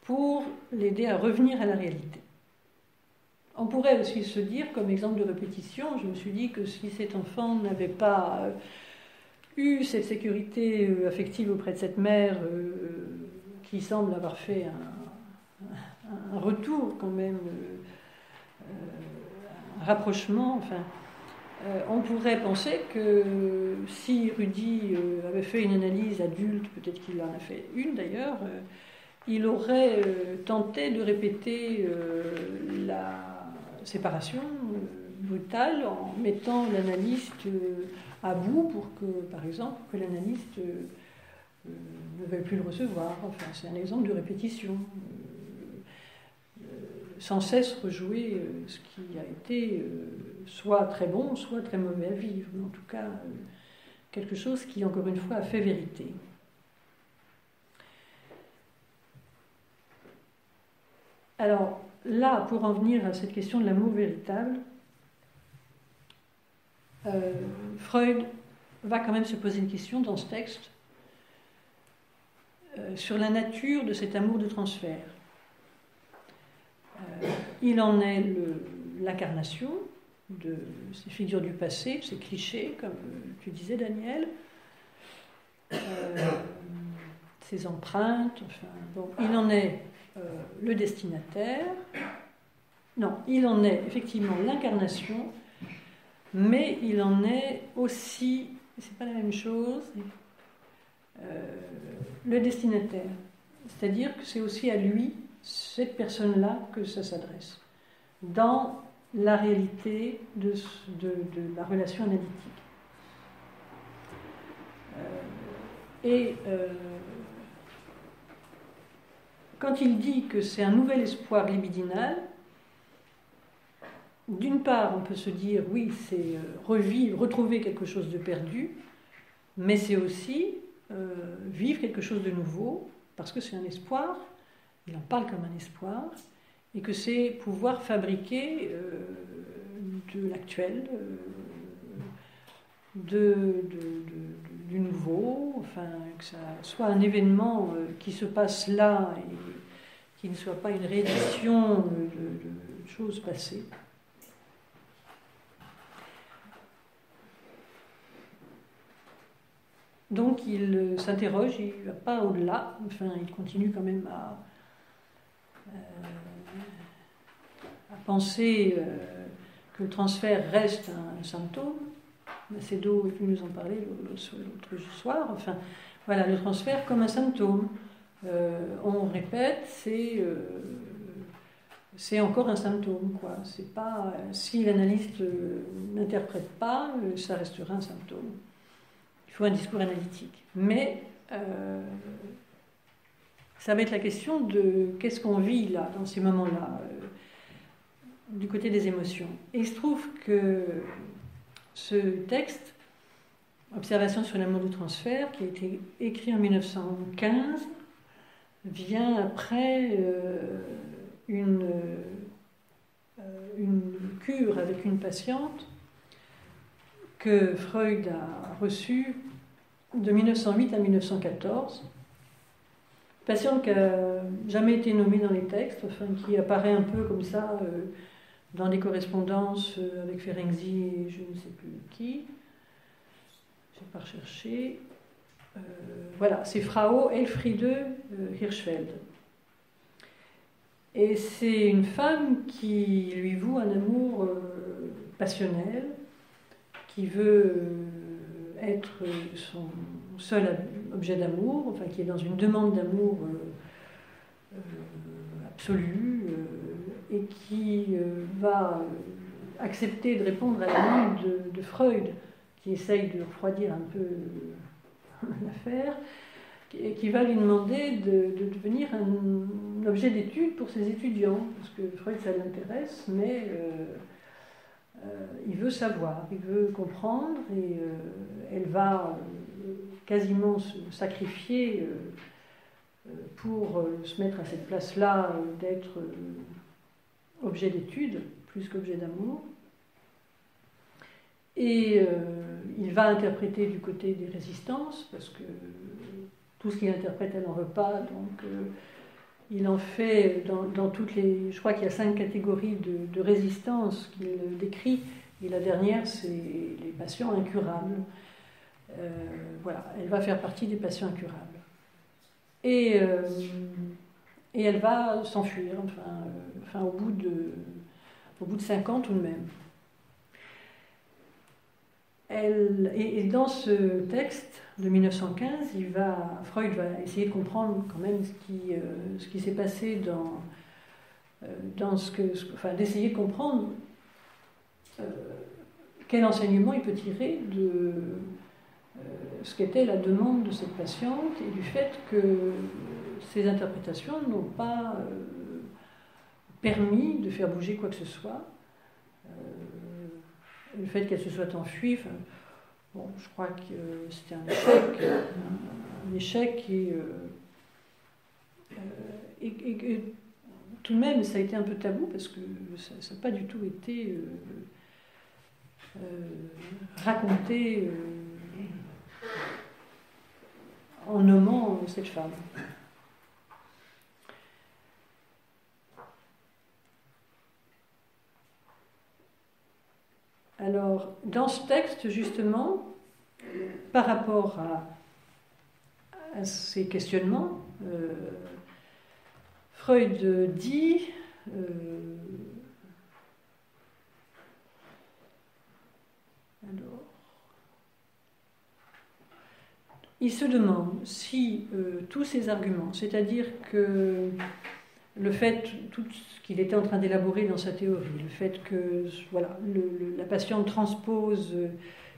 pour l'aider à revenir à la réalité. On pourrait aussi se dire, comme exemple de répétition, je me suis dit que si cet enfant n'avait pas eu cette sécurité affective auprès de cette mère qui semble avoir fait un retour quand même, un rapprochement, enfin, on pourrait penser que si Rudy avait fait une analyse adulte, peut-être qu'il en a fait une d'ailleurs, il aurait tenté de répéter la séparation brutale en mettant l'analyste à bout pour que, par exemple, que l'analyste ne veuille plus le recevoir. Enfin, c'est un exemple de répétition. Sans cesse rejouer ce qui a été soit très bon, soit très mauvais à vivre, mais en tout cas quelque chose qui, encore une fois, a fait vérité. Alors là, pour en venir à cette question de l'amour véritable, Freud va quand même se poser une question dans ce texte sur la nature de cet amour de transfert. Il en est l'incarnation de ces figures du passé, ces clichés, comme tu disais, Daniel, ces empreintes, enfin, bon, il en est le destinataire. Non, il en est effectivement l'incarnation, mais il en est aussi, c'est pas la même chose, le destinataire. C'est-à-dire que c'est aussi à lui, cette personne-là, que ça s'adresse, dans la réalité de la relation analytique. Quand il dit que c'est un nouvel espoir libidinal, d'une part, on peut se dire, oui, c'est retrouver quelque chose de perdu, mais c'est aussi vivre quelque chose de nouveau, parce que c'est un espoir, il en parle comme un espoir, et que c'est pouvoir fabriquer de l'actuel, du nouveau, enfin, que ça soit un événement qui se passe là et qui ne soit pas une réédition de choses passées. Donc il s'interroge, il ne va pas au-delà, enfin il continue quand même à penser que le transfert reste un symptôme. Macedo est venu nous en parler l'autre soir. Enfin, voilà, le transfert comme un symptôme. On répète, c'est encore un symptôme, quoi. C'est pas, si l'analyste n'interprète pas, ça restera un symptôme. Il faut un discours analytique. Mais ça va être la question de qu'est-ce qu'on vit là, dans ces moments-là, du côté des émotions. Et il se trouve que ce texte, Observation sur l'amour du transfert, qui a été écrit en 1915, vient après une cure avec une patiente que Freud a reçue de 1908 à 1914. Patiente qui n'a jamais été nommée dans les textes, enfin qui apparaît un peu comme ça dans des correspondances avec Ferenczi et je ne sais plus qui. Je n'ai pas recherché. Voilà, c'est Frau Elfriede Hirschfeld. Et c'est une femme qui lui voue un amour passionnel, qui veut être son seul objet d'amour, enfin qui est dans une demande d'amour absolue, et qui va accepter de répondre à la demande de Freud, qui essaye de refroidir un peu l'affaire, et qui va lui demander de devenir un objet d'étude pour ses étudiants, parce que Freud, ça l'intéresse, mais il veut savoir, il veut comprendre, et elle va quasiment se sacrifier pour se mettre à cette place-là d'être objet d'étude, plus qu'objet d'amour. Et il va interpréter du côté des résistances, parce que tout ce qu'il interprète, elle n'en veut pas, donc il en fait dans toutes les... Je crois qu'il y a 5 catégories de résistance qu'il décrit, et la dernière, c'est les patients incurables. Voilà, elle va faire partie des patients incurables. Et elle va s'enfuir, enfin au bout de 5 ans tout de même. Et dans ce texte de 1915, Freud va essayer de comprendre quand même ce qui s'est passé d'essayer de comprendre quel enseignement il peut tirer de ce qu'était la demande de cette patiente et du fait que ces interprétations n'ont pas permis de faire bouger quoi que ce soit. Le fait qu'elle se soit enfuie, bon, je crois que c'était un échec et tout de même ça a été un peu tabou parce que ça n'a pas du tout été raconté en nommant cette femme. Alors, dans ce texte, justement, par rapport à ces questionnements, Freud dit il se demande si tous ces arguments, c'est-à-dire que le fait, tout ce qu'il était en train d'élaborer dans sa théorie, le fait que voilà, la patiente transpose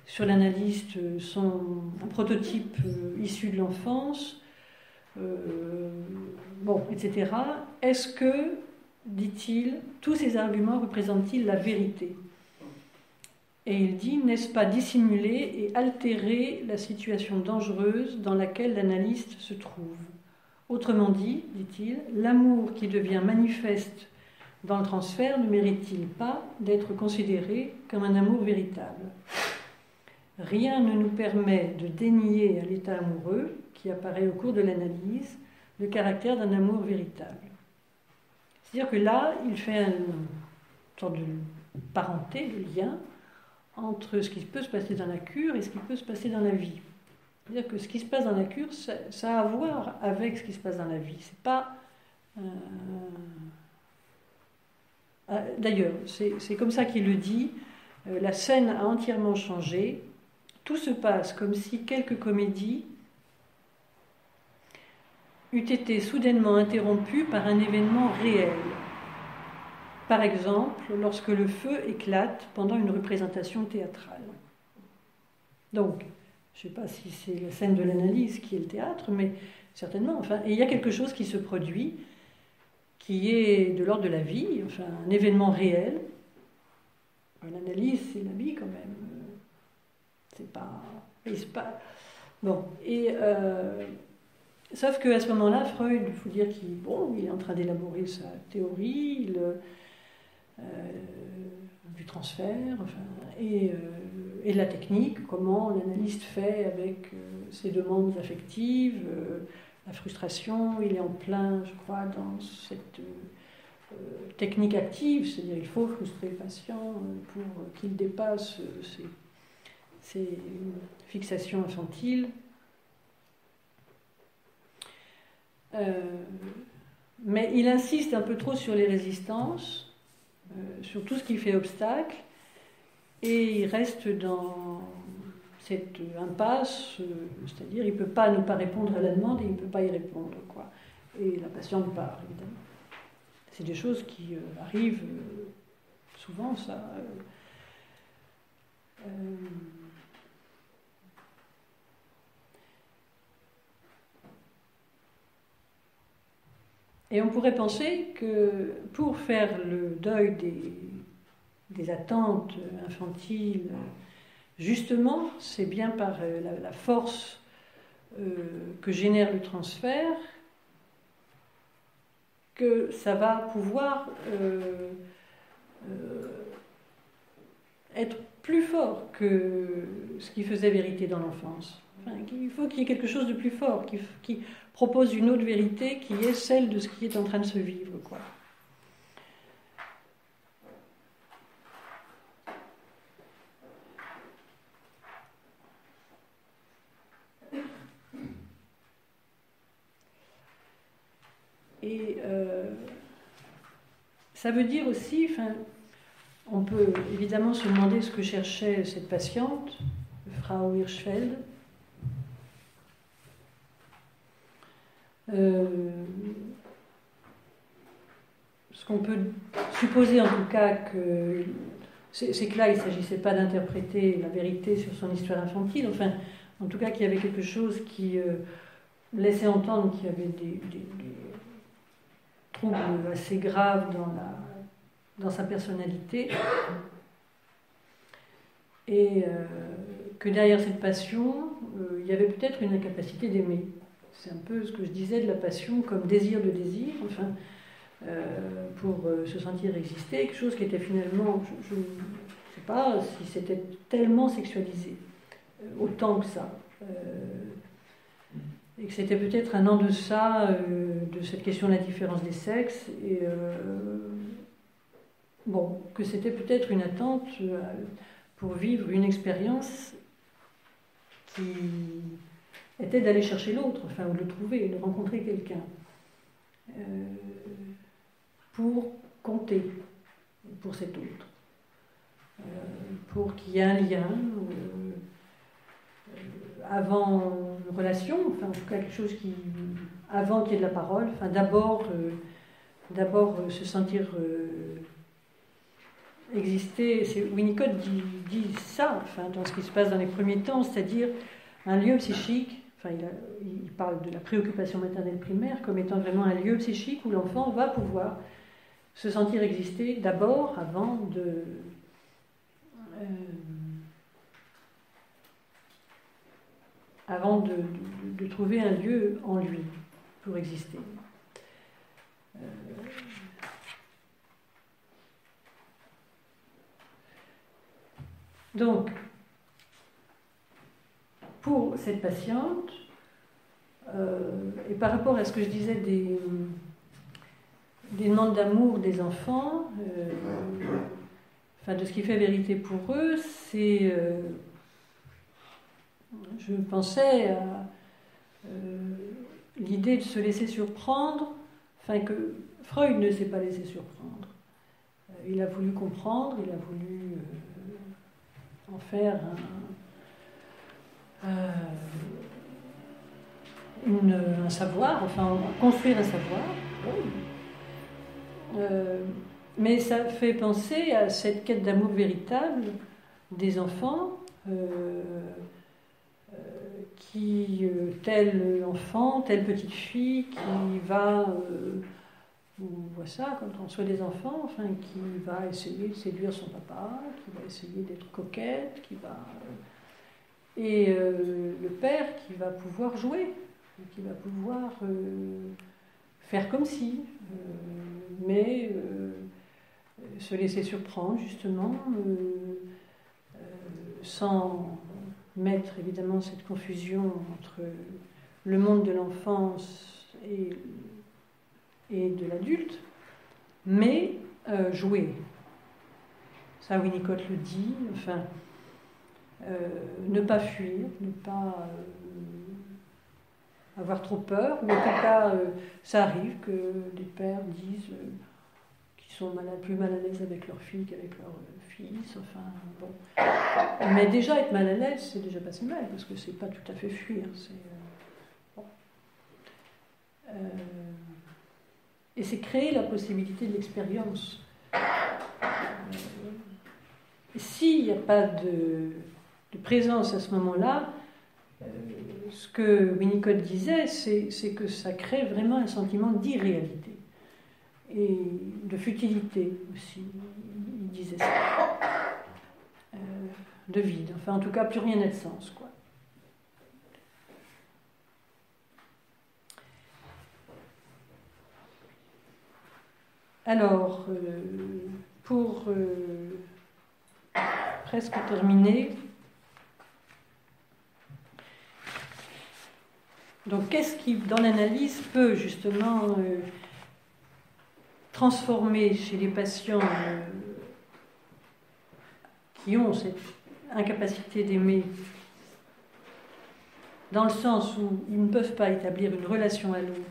sur l'analyste un prototype issu de l'enfance, bon, etc. Est-ce que, dit-il, tous ces arguments représentent-ils la vérité? Et il dit, n'est-ce pas dissimuler et altérer la situation dangereuse dans laquelle l'analyste se trouve? Autrement dit, dit-il, l'amour qui devient manifeste dans le transfert ne mérite-t-il pas d'être considéré comme un amour véritable? Rien ne nous permet de dénier à l'état amoureux, qui apparaît au cours de l'analyse, le caractère d'un amour véritable. C'est-à-dire que là, il fait une sorte de parenté, de lien, entre ce qui peut se passer dans la cure et ce qui peut se passer dans la vie. C'est-à-dire que ce qui se passe dans la cure, ça a à voir avec ce qui se passe dans la vie. C'est pas... D'ailleurs, c'est comme ça qu'il le dit, la scène a entièrement changé, tout se passe comme si quelques comédies eût été soudainement interrompue par un événement réel. Par exemple, lorsque le feu éclate pendant une représentation théâtrale. Donc, je ne sais pas si c'est la scène de l'analyse qui est le théâtre, mais certainement. Enfin, et il y a quelque chose qui se produit, qui est de l'ordre de la vie, enfin, un événement réel. L'analyse, c'est la vie quand même. C'est pas... Bon, et... sauf qu'à ce moment-là, Freud, il faut dire qu'il est en train d'élaborer sa théorie du transfert, enfin, et de la technique, comment l'analyste fait avec ses demandes affectives, la frustration. Il est en plein, je crois, dans cette technique active, c'est-à-dire il faut frustrer le patient pour qu'il dépasse ses fixations infantiles. Mais il insiste un peu trop sur les résistances, sur tout ce qui fait obstacle, et il reste dans cette impasse, c'est-à-dire il ne peut pas ne pas répondre à la demande et il ne peut pas y répondre, quoi. Et la patiente part, évidemment. C'est des choses qui arrivent souvent, ça. Et on pourrait penser que pour faire le deuil des attentes infantiles, justement, c'est bien par la force que génère le transfert que ça va pouvoir être plus fort que ce qui faisait vérité dans l'enfance. Enfin, il faut qu'il y ait quelque chose de plus fort, qui propose une autre vérité qui est celle de ce qui est en train de se vivre, quoi. Et ça veut dire aussi, enfin, on peut évidemment se demander ce que cherchait cette patiente, Frau Hirschfeld. Ce qu'on peut supposer en tout cas que c'est que là il ne s'agissait pas d'interpréter la vérité sur son histoire infantile, enfin en tout cas qu'il y avait quelque chose qui laissait entendre qu'il y avait des troubles assez graves dans sa personnalité, et que derrière cette passion il y avait peut-être une incapacité d'aimer. C'est un peu ce que je disais de la passion comme désir de désir, enfin, pour se sentir exister, quelque chose qui était finalement, je ne sais pas si c'était tellement sexualisé, autant que ça, et que c'était peut-être un en deçà de cette question de la différence des sexes, et bon, que c'était peut-être une attente pour vivre une expérience qui était d'aller chercher l'autre, enfin, ou de le trouver, de rencontrer quelqu'un, pour compter pour cet autre, pour qu'il y ait un lien avant relation, enfin en tout cas quelque chose qui, avant qu'il y ait de la parole, enfin d'abord se sentir exister. Winnicott dit ça, enfin, dans ce qui se passe dans les premiers temps, c'est-à-dire un lieu psychique. Enfin, il parle de la préoccupation maternelle primaire comme étant vraiment un lieu psychique où l'enfant va pouvoir se sentir exister d'abord avant de trouver un lieu en lui pour exister. Donc, pour cette patiente, et par rapport à ce que je disais des demandes d'amour des enfants, enfin de ce qui fait vérité pour eux, c'est, je pensais à l'idée de se laisser surprendre, enfin que Freud ne s'est pas laissé surprendre. Il a voulu comprendre, il a voulu en faire un savoir, enfin construire un savoir. Mais ça fait penser à cette quête d'amour véritable des enfants qui, tel enfant, telle petite fille qui va, on voit ça quand on soit des enfants, enfin, qui va essayer de séduire son papa, qui va essayer d'être coquette, qui va... et le père qui va pouvoir jouer, qui va pouvoir faire comme si, mais se laisser surprendre justement, sans mettre évidemment cette confusion entre le monde de l'enfance et de l'adulte, mais jouer. Ça, Winnicott le dit, enfin, ne pas fuir, ne pas avoir trop peur, ou en tout cas, ça arrive que les pères disent qu'ils sont plus mal à l'aise avec leur fille qu'avec leur fils, enfin, bon. Mais déjà, être mal à l'aise, c'est déjà pas si mal, parce que c'est pas tout à fait fuir, c'est... bon. Et c'est créer la possibilité de l'expérience. S'il n'y a pas de présence à ce moment-là, ce que Winnicott disait, c'est que ça crée vraiment un sentiment d'irréalité et de futilité aussi. Il disait ça. De vide. Enfin, en tout cas, plus rien n'a de sens, quoi. Alors, pour presque terminer, donc qu'est-ce qui, dans l'analyse, peut justement transformer chez les patients qui ont cette incapacité d'aimer, dans le sens où ils ne peuvent pas établir une relation à l'autre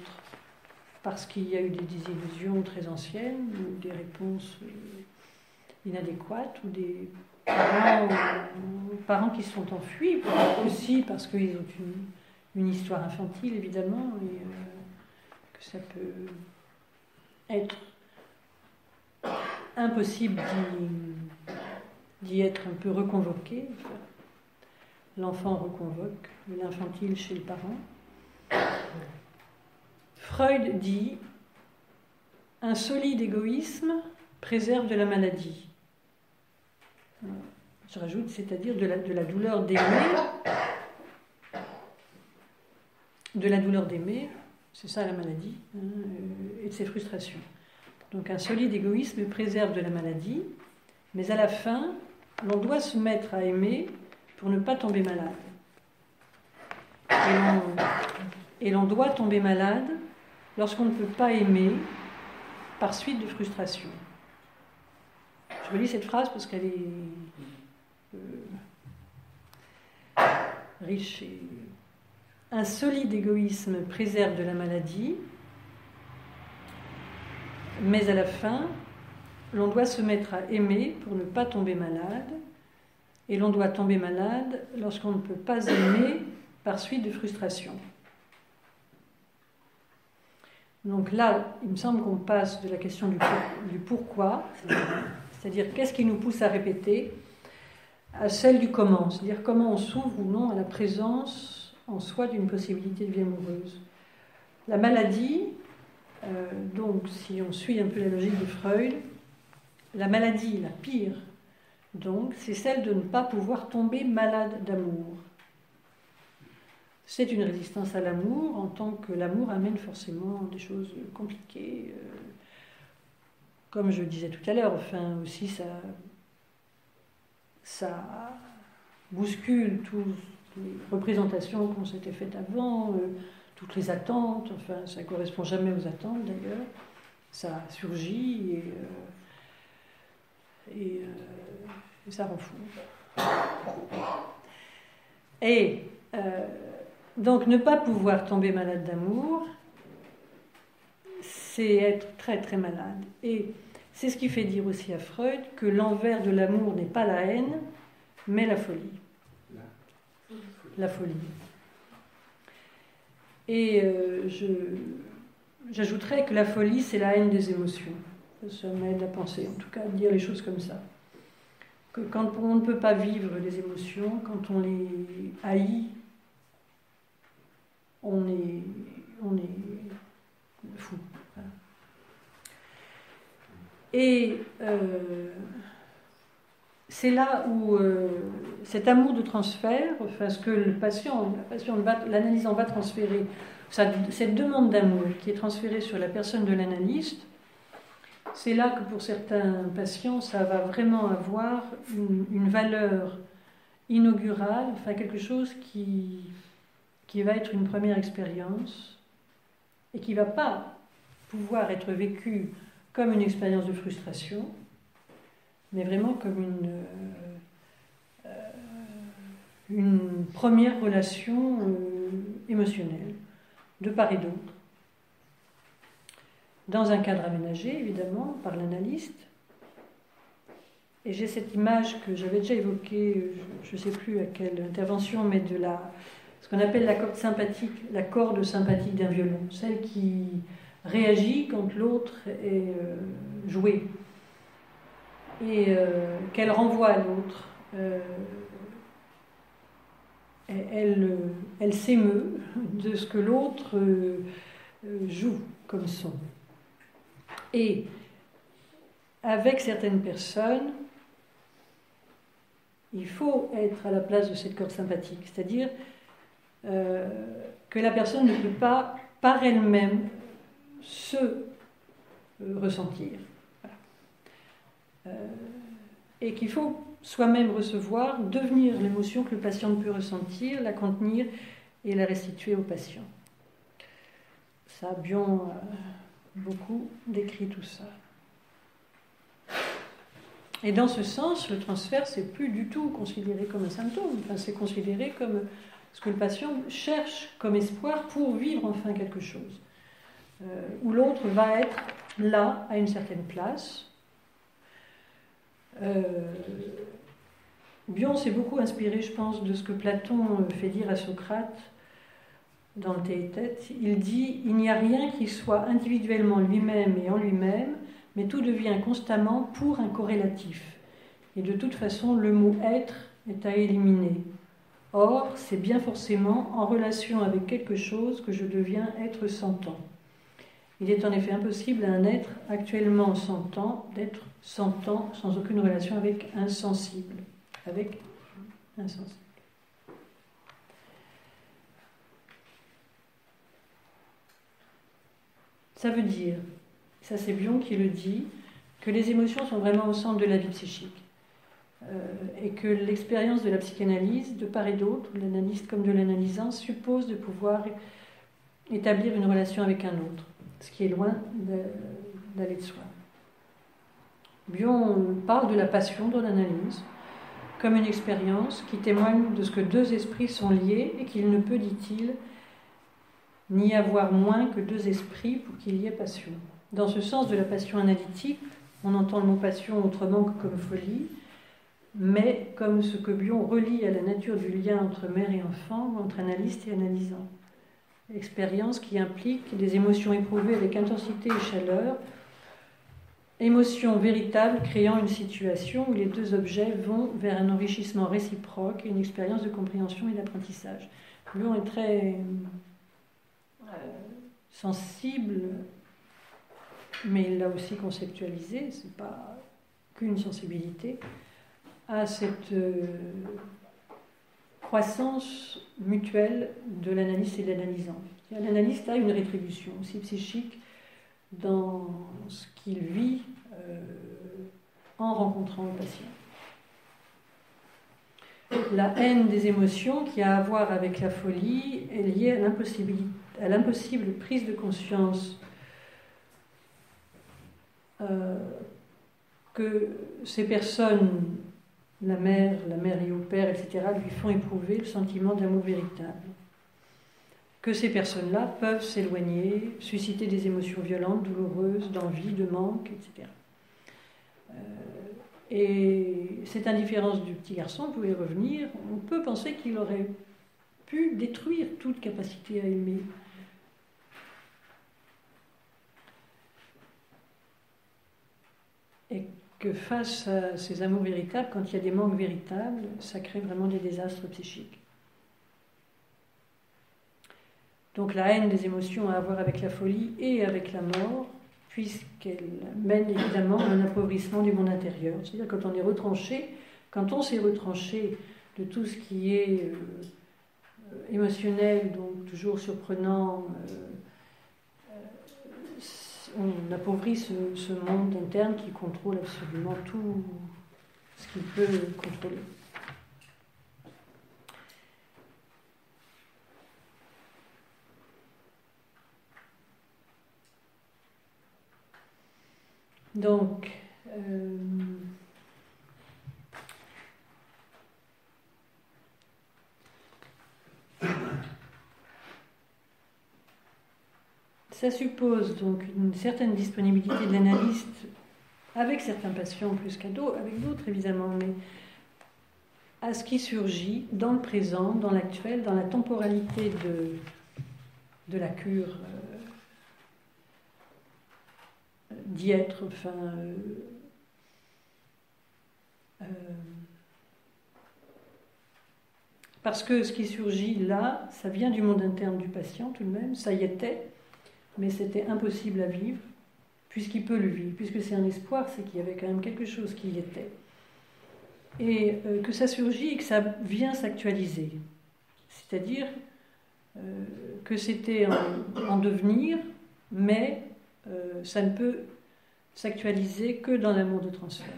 parce qu'il y a eu des désillusions très anciennes, ou des réponses inadéquates, ou des parents qui se sont enfuis, aussi parce qu'ils ont une histoire infantile, évidemment, et que ça peut être impossible d'y être un peu reconvoqué. L'enfant reconvoque l'infantile chez le parent. Freud dit « Un solide égoïsme préserve de la maladie ». Je rajoute, c'est-à-dire de la douleur d'aimer. De la douleur d'aimer, c'est ça la maladie, et de ses frustrations. Donc un solide égoïsme préserve de la maladie, mais à la fin, l'on doit se mettre à aimer pour ne pas tomber malade. Et l'on doit tomber malade lorsqu'on ne peut pas aimer par suite de frustration. Je relis cette phrase parce qu'elle est riche. Un solide égoïsme préserve de la maladie, mais à la fin, l'on doit se mettre à aimer pour ne pas tomber malade, et l'on doit tomber malade lorsqu'on ne peut pas aimer par suite de frustration. Donc là, il me semble qu'on passe de la question du pourquoi, c'est-à-dire qu'est-ce qui nous pousse à répéter, à celle du comment, c'est-à-dire comment on s'ouvre ou non à la présence en soi d'une possibilité de vie amoureuse. La maladie, donc si on suit un peu la logique de Freud, la maladie, la pire, donc, c'est celle de ne pas pouvoir tomber malade d'amour. C'est une résistance à l'amour, en tant que l'amour amène forcément des choses compliquées. Comme je disais tout à l'heure, enfin aussi ça bouscule toutes les représentations qu'on s'était faites avant, toutes les attentes, enfin ça ne correspond jamais aux attentes d'ailleurs. Ça surgit et ça rend fou. Et donc ne pas pouvoir tomber malade d'amour, c'est être très très malade. Et c'est ce qui fait dire aussi à Freud que l'envers de l'amour n'est pas la haine, mais la folie. La folie. Et j'ajouterais que la folie, c'est la haine des émotions. Ça m'aide à penser, en tout cas, à dire les choses comme ça. Que quand on ne peut pas vivre les émotions, quand on les haït, on est fou. Et c'est là où cet amour de transfert, enfin ce que l'analysant va transférer, cette demande d'amour qui est transférée sur la personne de l'analyste, c'est là que pour certains patients, ça va vraiment avoir une valeur inaugurale, enfin quelque chose qui va être une première expérience et qui ne va pas pouvoir être vécu comme une expérience de frustration, mais vraiment comme une première relation émotionnelle, de part et d'autre. Dans un cadre aménagé, évidemment, par l'analyste. Et j'ai cette image que j'avais déjà évoquée, je ne sais plus à quelle intervention, mais de ce qu'on appelle la corde sympathique d'un violon, celle qui réagit quand l'autre est joué, et qu'elle renvoie à l'autre. Elle s'émeut de ce que l'autre joue comme son. Et avec certaines personnes, il faut être à la place de cette corde sympathique, c'est-à-dire que la personne ne peut pas, par elle-même, se ressentir. Voilà. Et qu'il faut soi-même recevoir, devenir l'émotion que le patient ne peut ressentir, la contenir et la restituer au patient. Ça, Bion beaucoup décrit tout ça. Et dans ce sens, le transfert, c'est plus du tout considéré comme un symptôme, enfin, c'est considéré comme ce que le patient cherche comme espoir pour vivre enfin quelque chose. Où l'autre va être là, à une certaine place. Bion s'est beaucoup inspiré, je pense, de ce que Platon fait dire à Socrate dans le Théétète. Il dit « Il n'y a rien qui soit individuellement lui-même et en lui-même, mais tout devient constamment pour un corrélatif. Et de toute façon, le mot « être » est à éliminer. Or, c'est bien forcément en relation avec quelque chose que je deviens être sentant. Il est en effet impossible à un être actuellement sentant d'être sentant sans aucune relation avec insensible. Avec insensible. Ça veut dire, ça c'est Bion qui le dit, que les émotions sont vraiment au centre de la vie psychique. Et que l'expérience de la psychanalyse, de part et d'autre, de l'analyste comme de l'analysant, suppose de pouvoir établir une relation avec un autre, ce qui est loin d'aller de soi. Bion parle de la passion dans l'analyse comme une expérience qui témoigne de ce que deux esprits sont liés et qu'il ne peut, dit-il, n'y avoir moins que deux esprits pour qu'il y ait passion. Dans ce sens de la passion analytique, on entend le mot passion autrement que comme folie, mais comme ce que Bion relie à la nature du lien entre mère et enfant, ou entre analyste et analysant. Expérience qui implique des émotions éprouvées avec intensité et chaleur, émotions véritables créant une situation où les deux objets vont vers un enrichissement réciproque et une expérience de compréhension et d'apprentissage. Bion est très sensible, mais il l'a aussi conceptualisé, c'est pas qu'une sensibilité, à cette croissance mutuelle de l'analyste et de l'analysant. L'analyste a une rétribution aussi psychique dans ce qu'il vit en rencontrant le patient. La haine des émotions qui a à voir avec la folie est liée à l'impossible prise de conscience que ces personnes, la mère et au père, etc., lui font éprouver le sentiment d'amour véritable. Que ces personnes-là peuvent s'éloigner, susciter des émotions violentes, douloureuses, d'envie, de manque, etc. Et cette indifférence du petit garçon pouvait revenir. On peut penser qu'il aurait pu détruire toute capacité à aimer. Et que face à ces amours véritables, quand il y a des manques véritables, ça crée vraiment des désastres psychiques. Donc la haine des émotions a à voir avec la folie et avec la mort, puisqu'elle mène évidemment à un appauvrissement du monde intérieur. C'est-à-dire quand on s'est retranché de tout ce qui est émotionnel, donc toujours surprenant, on appauvrit ce monde interne qui contrôle absolument tout ce qu'il peut contrôler. Donc, ça suppose donc une certaine disponibilité de l'analyste avec certains patients plus qu'à d'autres, avec d'autres évidemment, mais à ce qui surgit dans le présent, dans l'actuel, dans la temporalité de la cure d'y être, enfin, parce que ce qui surgit là, ça vient du monde interne du patient tout de même, ça y était, mais c'était impossible à vivre, puisqu'il peut le vivre, puisque c'est un espoir, c'est qu'il y avait quand même quelque chose qui y était. Et que ça surgit et que ça vient s'actualiser. C'est-à-dire que c'était en devenir, mais ça ne peut s'actualiser que dans l'amour de transfert.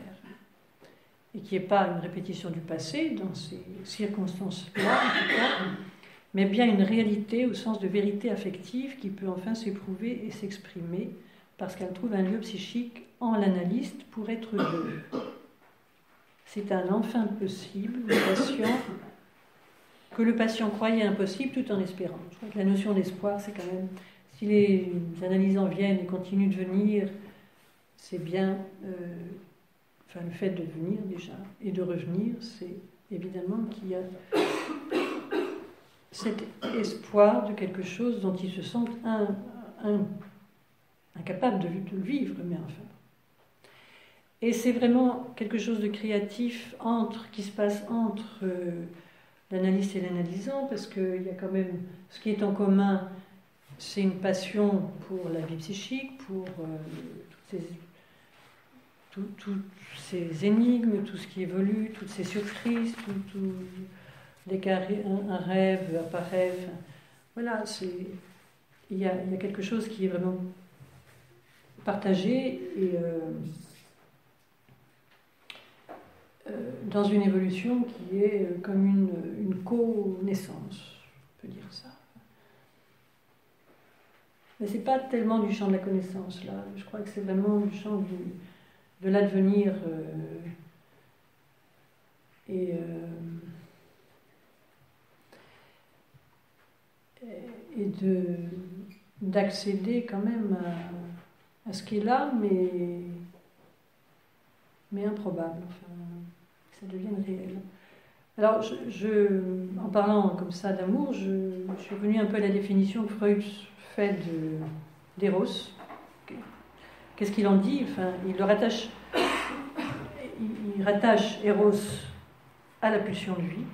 Et qui n'est pas une répétition du passé, dans ces circonstances-là, en tout cas, mais bien une réalité au sens de vérité affective qui peut enfin s'éprouver et s'exprimer parce qu'elle trouve un lieu psychique en l'analyste pour être deux. C'est un enfin possible que le patient croyait impossible tout en espérant. Je crois que la notion d'espoir, c'est quand même, si les analysants viennent et continuent de venir, c'est bien, le fait de venir déjà et de revenir, c'est évidemment qu'il y a cet espoir de quelque chose dont ils se sentent incapables de le vivre, mais enfin. Et c'est vraiment quelque chose de créatif qui se passe entre l'analyste et l'analysant, parce qu'il y a quand même ce qui est en commun, c'est une passion pour la vie psychique, pour toutes ces énigmes, tout ce qui évolue, toutes ces surprises, dès qu'un rêve apparaît, voilà, il y a quelque chose qui est vraiment partagé et dans une évolution qui est comme une co-naissance, on peut dire ça. Mais c'est pas tellement du champ de la connaissance là, je crois que c'est vraiment du champ de l'advenir et d'accéder quand même à ce qui est là, mais improbable. Enfin, ça devienne réel. Alors, en parlant comme ça d'amour, je suis revenue un peu à la définition que Freud fait d'Eros. Qu'est-ce qu'il en dit? Enfin, il rattache Eros à la pulsion de vie.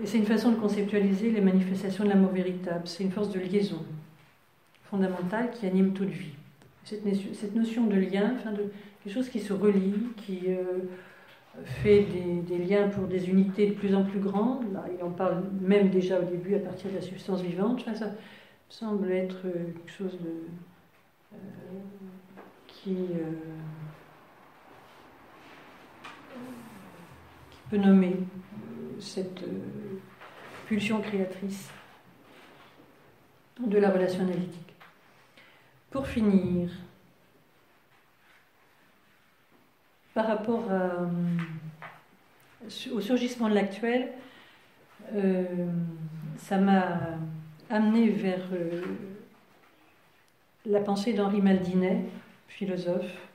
Et c'est une façon de conceptualiser les manifestations de l'amour véritable. C'est une force de liaison fondamentale qui anime toute vie. Cette notion de lien, enfin de quelque chose qui se relie, qui fait des liens pour des unités de plus en plus grandes. Là, il en parle même déjà au début à partir de la substance vivante. Enfin, ça semble être quelque chose qui peut nommer cette pulsion créatrice de la relation analytique. Pour finir, par rapport au surgissement de l'actuel, ça m'a amené vers la pensée d'Henri Maldinet, philosophe.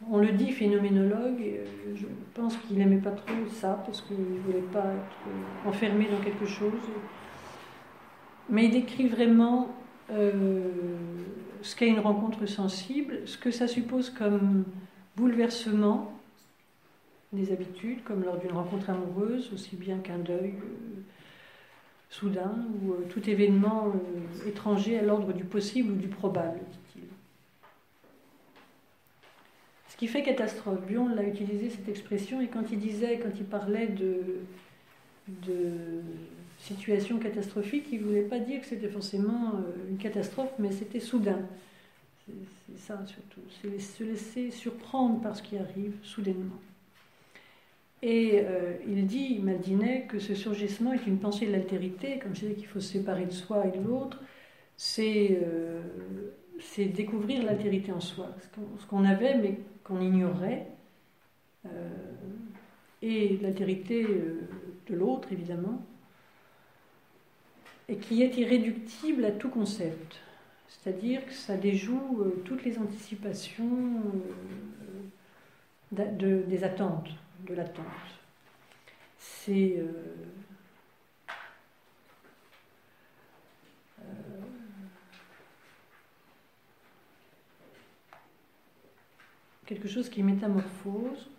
On le dit phénoménologue, je pense qu'il n'aimait pas trop ça, parce qu'il ne voulait pas être enfermé dans quelque chose. Mais il décrit vraiment ce qu'est une rencontre sensible, ce que ça suppose comme bouleversement des habitudes, comme lors d'une rencontre amoureuse, aussi bien qu'un deuil soudain, ou tout événement étranger à l'ordre du possible ou du probable, dit-il. Ce qui fait catastrophe, Bion l'a utilisé cette expression, et quand il parlait de situation catastrophique, il ne voulait pas dire que c'était forcément une catastrophe, mais c'était soudain. C'est ça surtout, c'est se laisser surprendre par ce qui arrive soudainement. Et il dit, Maldinet, que ce surgissement est une pensée de l'altérité, comme je disais qu'il faut se séparer de soi et de l'autre, c'est découvrir l'altérité en soi, ce qu'on avait mais qu'on ignorait, et l'altérité de l'autre, évidemment, et qui est irréductible à tout concept. C'est-à-dire que ça déjoue toutes les anticipations des attentes, de l'attente. C'est quelque chose qui métamorphose.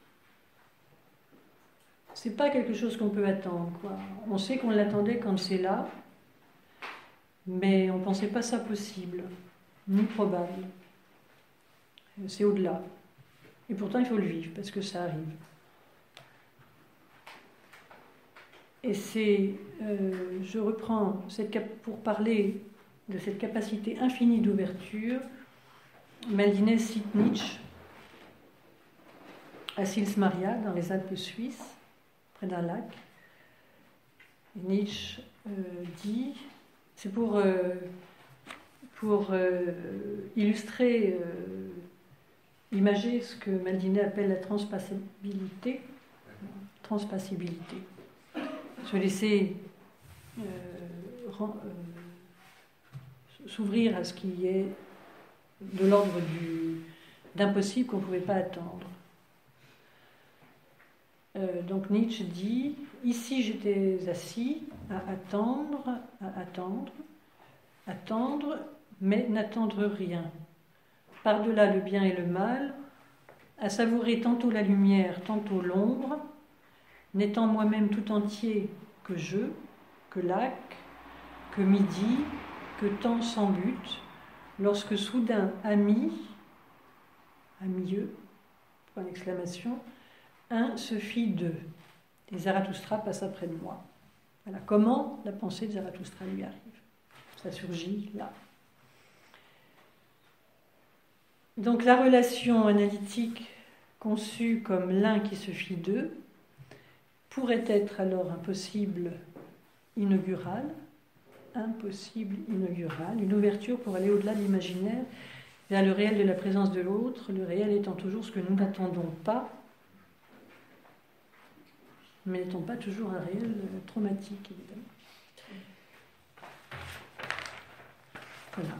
C'est pas quelque chose qu'on peut attendre, quoi. On sait qu'on l'attendait quand c'est là, mais on ne pensait pas ça possible, ni probable. C'est au-delà. Et pourtant, il faut le vivre, parce que ça arrive. Et je reprends pour parler de cette capacité infinie d'ouverture. Maldinet cite Nietzsche à Sils Maria, dans les Alpes suisses, près d'un lac. Et Nietzsche dit, c'est pour illustrer, imager ce que Maldinet appelle la transpassibilité. Se laisser s'ouvrir à ce qui est de l'ordre d'impossible qu'on ne pouvait pas attendre. Donc Nietzsche dit, ici j'étais assis à attendre, mais n'attendre rien. Par-delà le bien et le mal, à savourer tantôt la lumière, tantôt l'ombre, n'étant moi-même tout entier que je, que lac, que midi, que temps sans but, lorsque soudain ami, amieux, point d'exclamation, un se fit deux. Et Zarathustra passa près de moi. Voilà comment la pensée de Zarathustra lui arrive. Ça surgit là. Donc la relation analytique conçue comme l'un qui se fit deux pourrait être alors un possible inaugural, une ouverture pour aller au-delà de l'imaginaire, vers le réel de la présence de l'autre, le réel étant toujours ce que nous n'attendons pas, mais n'étant pas toujours un réel traumatique, évidemment. Voilà.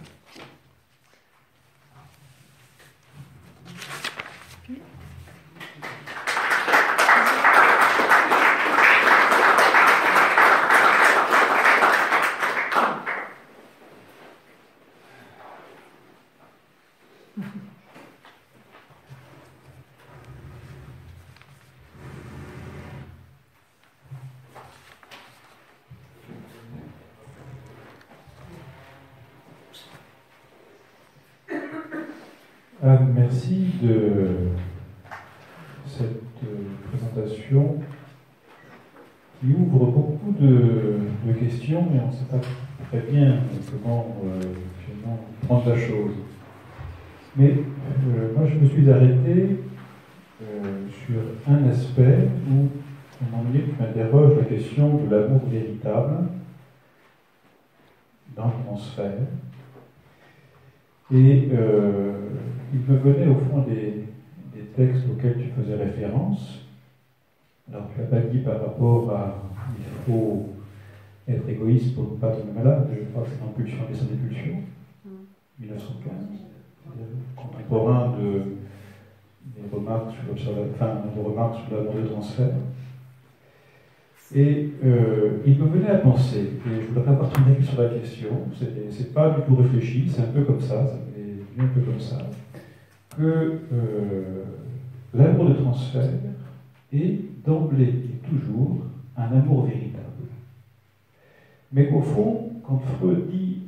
Merci de cette présentation qui ouvre beaucoup de questions, mais on ne sait pas très bien comment finalement prendre la chose. Mais moi, je me suis arrêté sur un aspect où, à un moment donné, tu m'interroges la question de l'amour véritable dans le transfert. Et il me venait au fond des textes auxquels tu faisais référence. Alors, tu l'as pas dit par rapport à il faut être égoïste pour ne pas tomber malade. Je crois que c'est dans Pulsion et descend des pulsions, 1915, contemporain des remarques sur l'amour de transfert. Et il me venait à penser, et je voudrais avoir ton avis sur la question, c'est pas du tout réfléchi, c'est un peu comme ça m'est venu un peu comme ça, que l'amour de transfert est d'emblée et toujours un amour véritable. Mais qu'au fond, quand Freud dit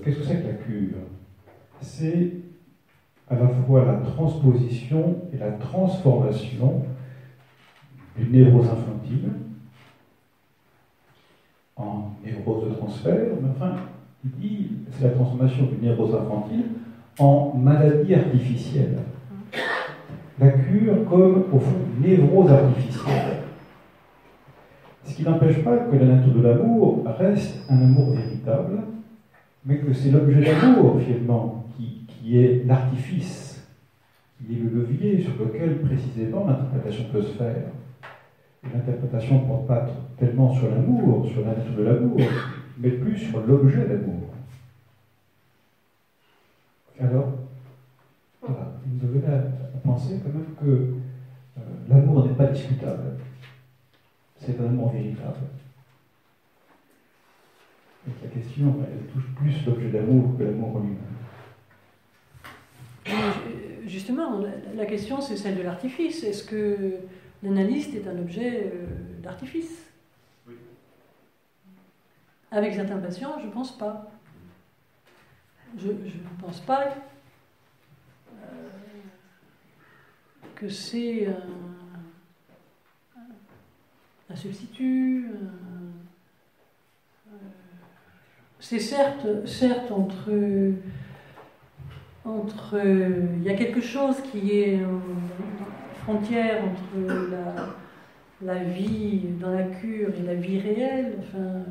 qu'est-ce que c'est que la cure, c'est à la fois la transposition et la transformation d'une névrose infantile en névrose de transfert, mais enfin, il dit c'est la transformation d'une névrose infantile en maladie artificielle. La cure comme, au fond, névrose artificielle. Ce qui n'empêche pas que la nature de l'amour reste un amour véritable, mais que c'est l'objet d'amour, finalement, qui est l'artifice, qui est le levier sur lequel, précisément, l'interprétation peut se faire. Et l'interprétation ne porte pas tellement sur l'amour, sur la nature de l'amour, mais plus sur l'objet d'amour. Alors, voilà, il me venait à penser quand même que l'amour n'est pas discutable. C'est un amour véritable. Et la question, elle touche plus l'objet d'amour que l'amour en lui-même. Justement, la question, c'est celle de l'artifice. Est-ce que l'analyste est un objet d'artifice? Oui. Avec certains patients, je ne pense pas. Je ne pense pas que c'est un substitut. C'est certes entre il y a quelque chose qui est frontière entre la vie dans la cure et la vie réelle. Enfin,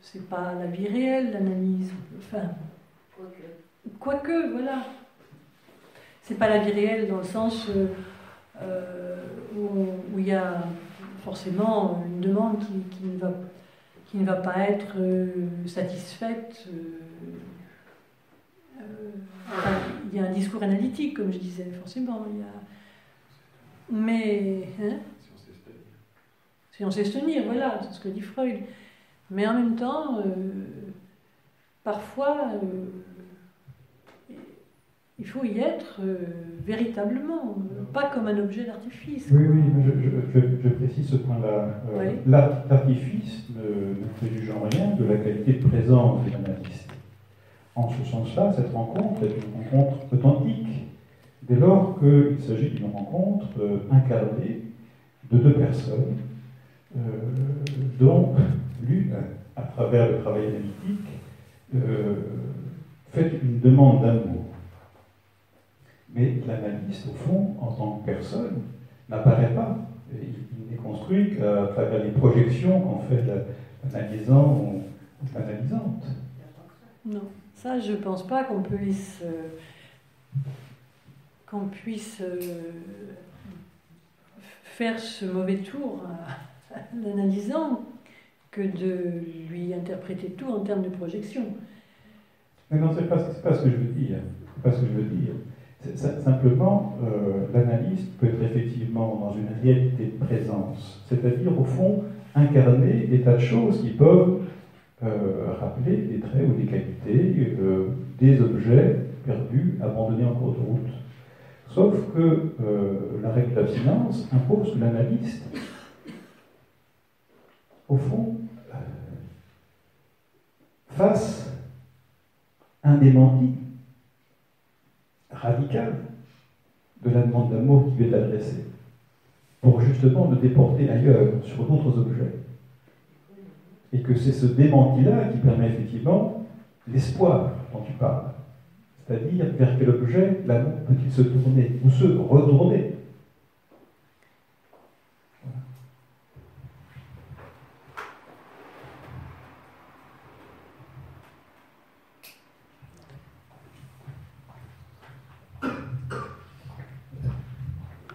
c'est pas la vie réelle, l'analyse. Enfin, quoique, voilà. C'est pas la vie réelle dans le sens où il y a forcément une demande qui ne va pas être satisfaite. Enfin, il y a un discours analytique, comme je disais, forcément. Mais si on sait se tenir, voilà, c'est ce que dit Freud. Mais en même temps, parfois, il faut y être véritablement, pas comme un objet d'artifice. Oui, je précise ce point-là. Oui. L'artifice ne préjuge en rien de la qualité de présence de l'analyste. En ce sens-là, cette rencontre est une rencontre authentique, dès lors qu'il s'agit d'une rencontre incarnée de deux personnes, dont l'une, à travers le travail analytique, fait une demande d'amour. Mais l'analyste, au fond, en tant que personne, n'apparaît pas. Il n'est construit qu'à travers les projections qu'en fait l'analysant ou l'analysante. Non, ça, je ne pense pas qu'on puisse faire ce mauvais tour à l'analysant que de lui interpréter tout en termes de projection. Mais non, c'est pas ce que je veux dire. C'est pas ce que je veux dire. Simplement, l'analyste peut être effectivement dans une réalité de présence, c'est-à-dire, au fond, incarner des tas de choses qui peuvent rappeler des traits ou des qualités des objets perdus, abandonnés en cours de route. Sauf que la règle de l'abstinence impose que l'analyste, au fond, fasse un démenti radical de la demande d'amour qui lui est adressée, pour justement le déporter ailleurs, sur d'autres objets. Et que c'est ce démenti-là qui permet effectivement l'espoir dont tu parles. C'est-à-dire vers quel objet l'amour peut-il se tourner ou se retourner.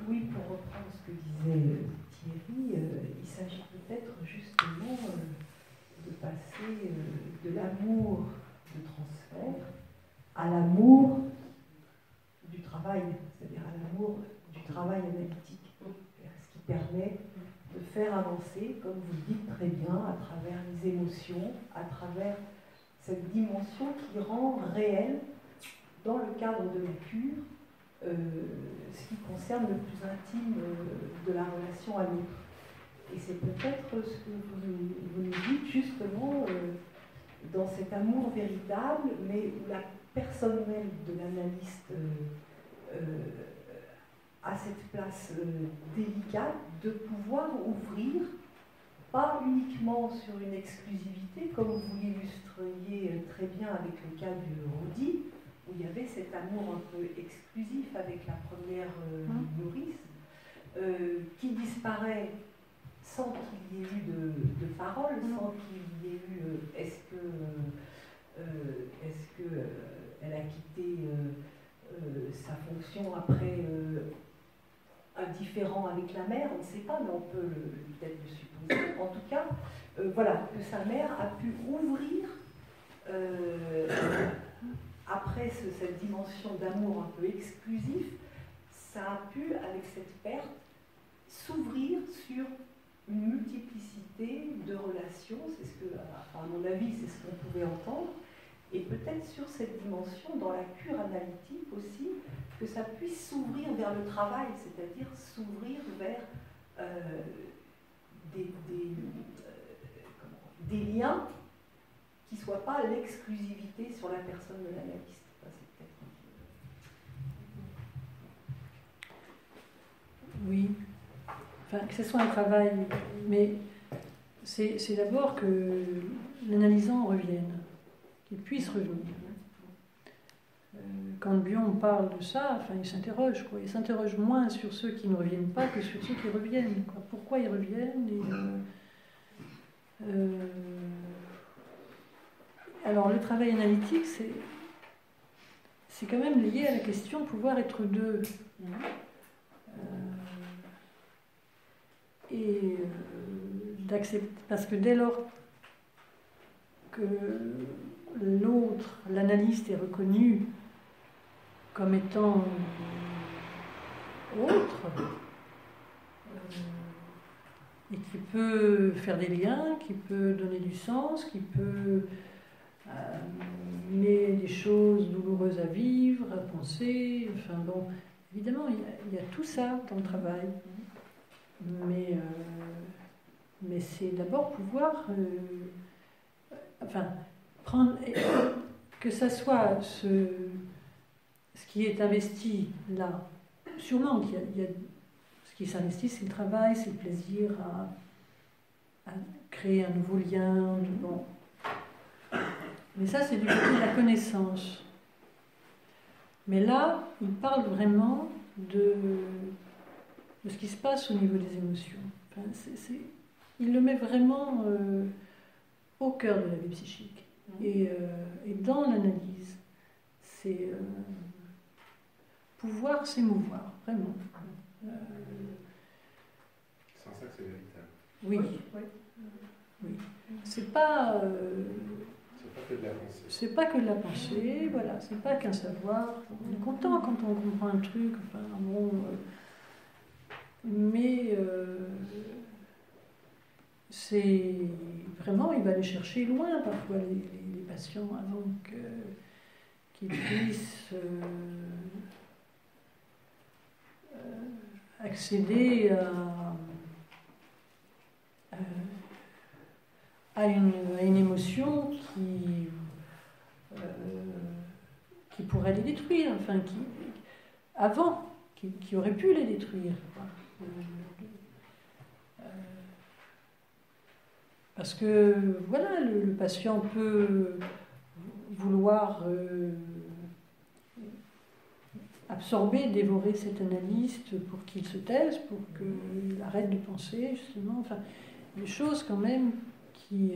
Oui, pour reprendre ce que disait Thierry, il s'agit peut-être justement de passer de l'amour de transfert à l'amour du travail, c'est-à-dire à l'amour du travail analytique, ce qui permet de faire avancer, comme vous le dites très bien, à travers les émotions, à travers cette dimension qui rend réel, dans le cadre de la cure, ce qui concerne le plus intime de la relation à l'autre. Et c'est peut-être ce que vous nous dites justement dans cet amour véritable, mais où la personne même de l'analyste a cette place délicate de pouvoir ouvrir, pas uniquement sur une exclusivité, comme vous l'illustriez très bien avec le cas du Rudi, où il y avait cet amour un peu exclusif avec la première nourrice, qui disparaît sans qu'il y ait eu de parole, sans qu'il y ait eu est-ce que elle a quitté sa fonction après un différend avec la mère, on ne sait pas, mais on peut peut-être le supposer. En tout cas, voilà, que sa mère a pu ouvrir après cette dimension d'amour un peu exclusif, ça a pu, avec cette perte, s'ouvrir sur une multiplicité de relations, c'est ce que, à mon avis, c'est ce qu'on pouvait entendre, et peut-être sur cette dimension, dans la cure analytique aussi, que ça puisse s'ouvrir vers le travail, c'est-à-dire s'ouvrir vers des liens qui ne soient pas l'exclusivité sur la personne de l'analyste. Oui, enfin, que ce soit un travail, mais c'est d'abord que l'analysant revienne, qu'il puisse revenir. Quand Bion parle de ça, enfin, il s'interroge, quoi. Il s'interroge moins sur ceux qui ne reviennent pas que sur ceux qui reviennent, quoi. Pourquoi ils reviennent Alors, le travail analytique, c'est quand même lié à la question de pouvoir être deux. Et d'accepter, parce que dès lors que l'autre, l'analyste, est reconnu comme étant autre, et qui peut faire des liens, qui peut donner du sens, qui peut mener des choses douloureuses à vivre, à penser, enfin bon, évidemment, il y a tout ça dans le travail. Mais c'est d'abord pouvoir prendre, que ça soit ce qui est investi là. Sûrement qu'il y a ce qui s'investit, c'est le travail, c'est le plaisir à créer un nouveau lien. Bon. Mais ça, c'est du côté de la connaissance. Mais là, il parle vraiment de ce qui se passe au niveau des émotions. Enfin, il le met vraiment au cœur de la vie psychique. Et dans l'analyse, c'est pouvoir s'émouvoir, vraiment. C'est en ça que c'est véritable. Oui. Oui. C'est pas que de la pensée. C'est pas que de la pensée, voilà, c'est pas qu'un savoir. On est content quand on comprend un truc, enfin bon. Mais c'est vraiment, il va aller chercher loin parfois les patients avant qu'ils puissent accéder à une émotion qui pourrait les détruire, enfin qui aurait pu les détruire. Parce que voilà, le patient peut vouloir absorber, dévorer cet analyste pour qu'il se taise, pour qu'il arrête de penser, justement. Enfin, des choses quand même qui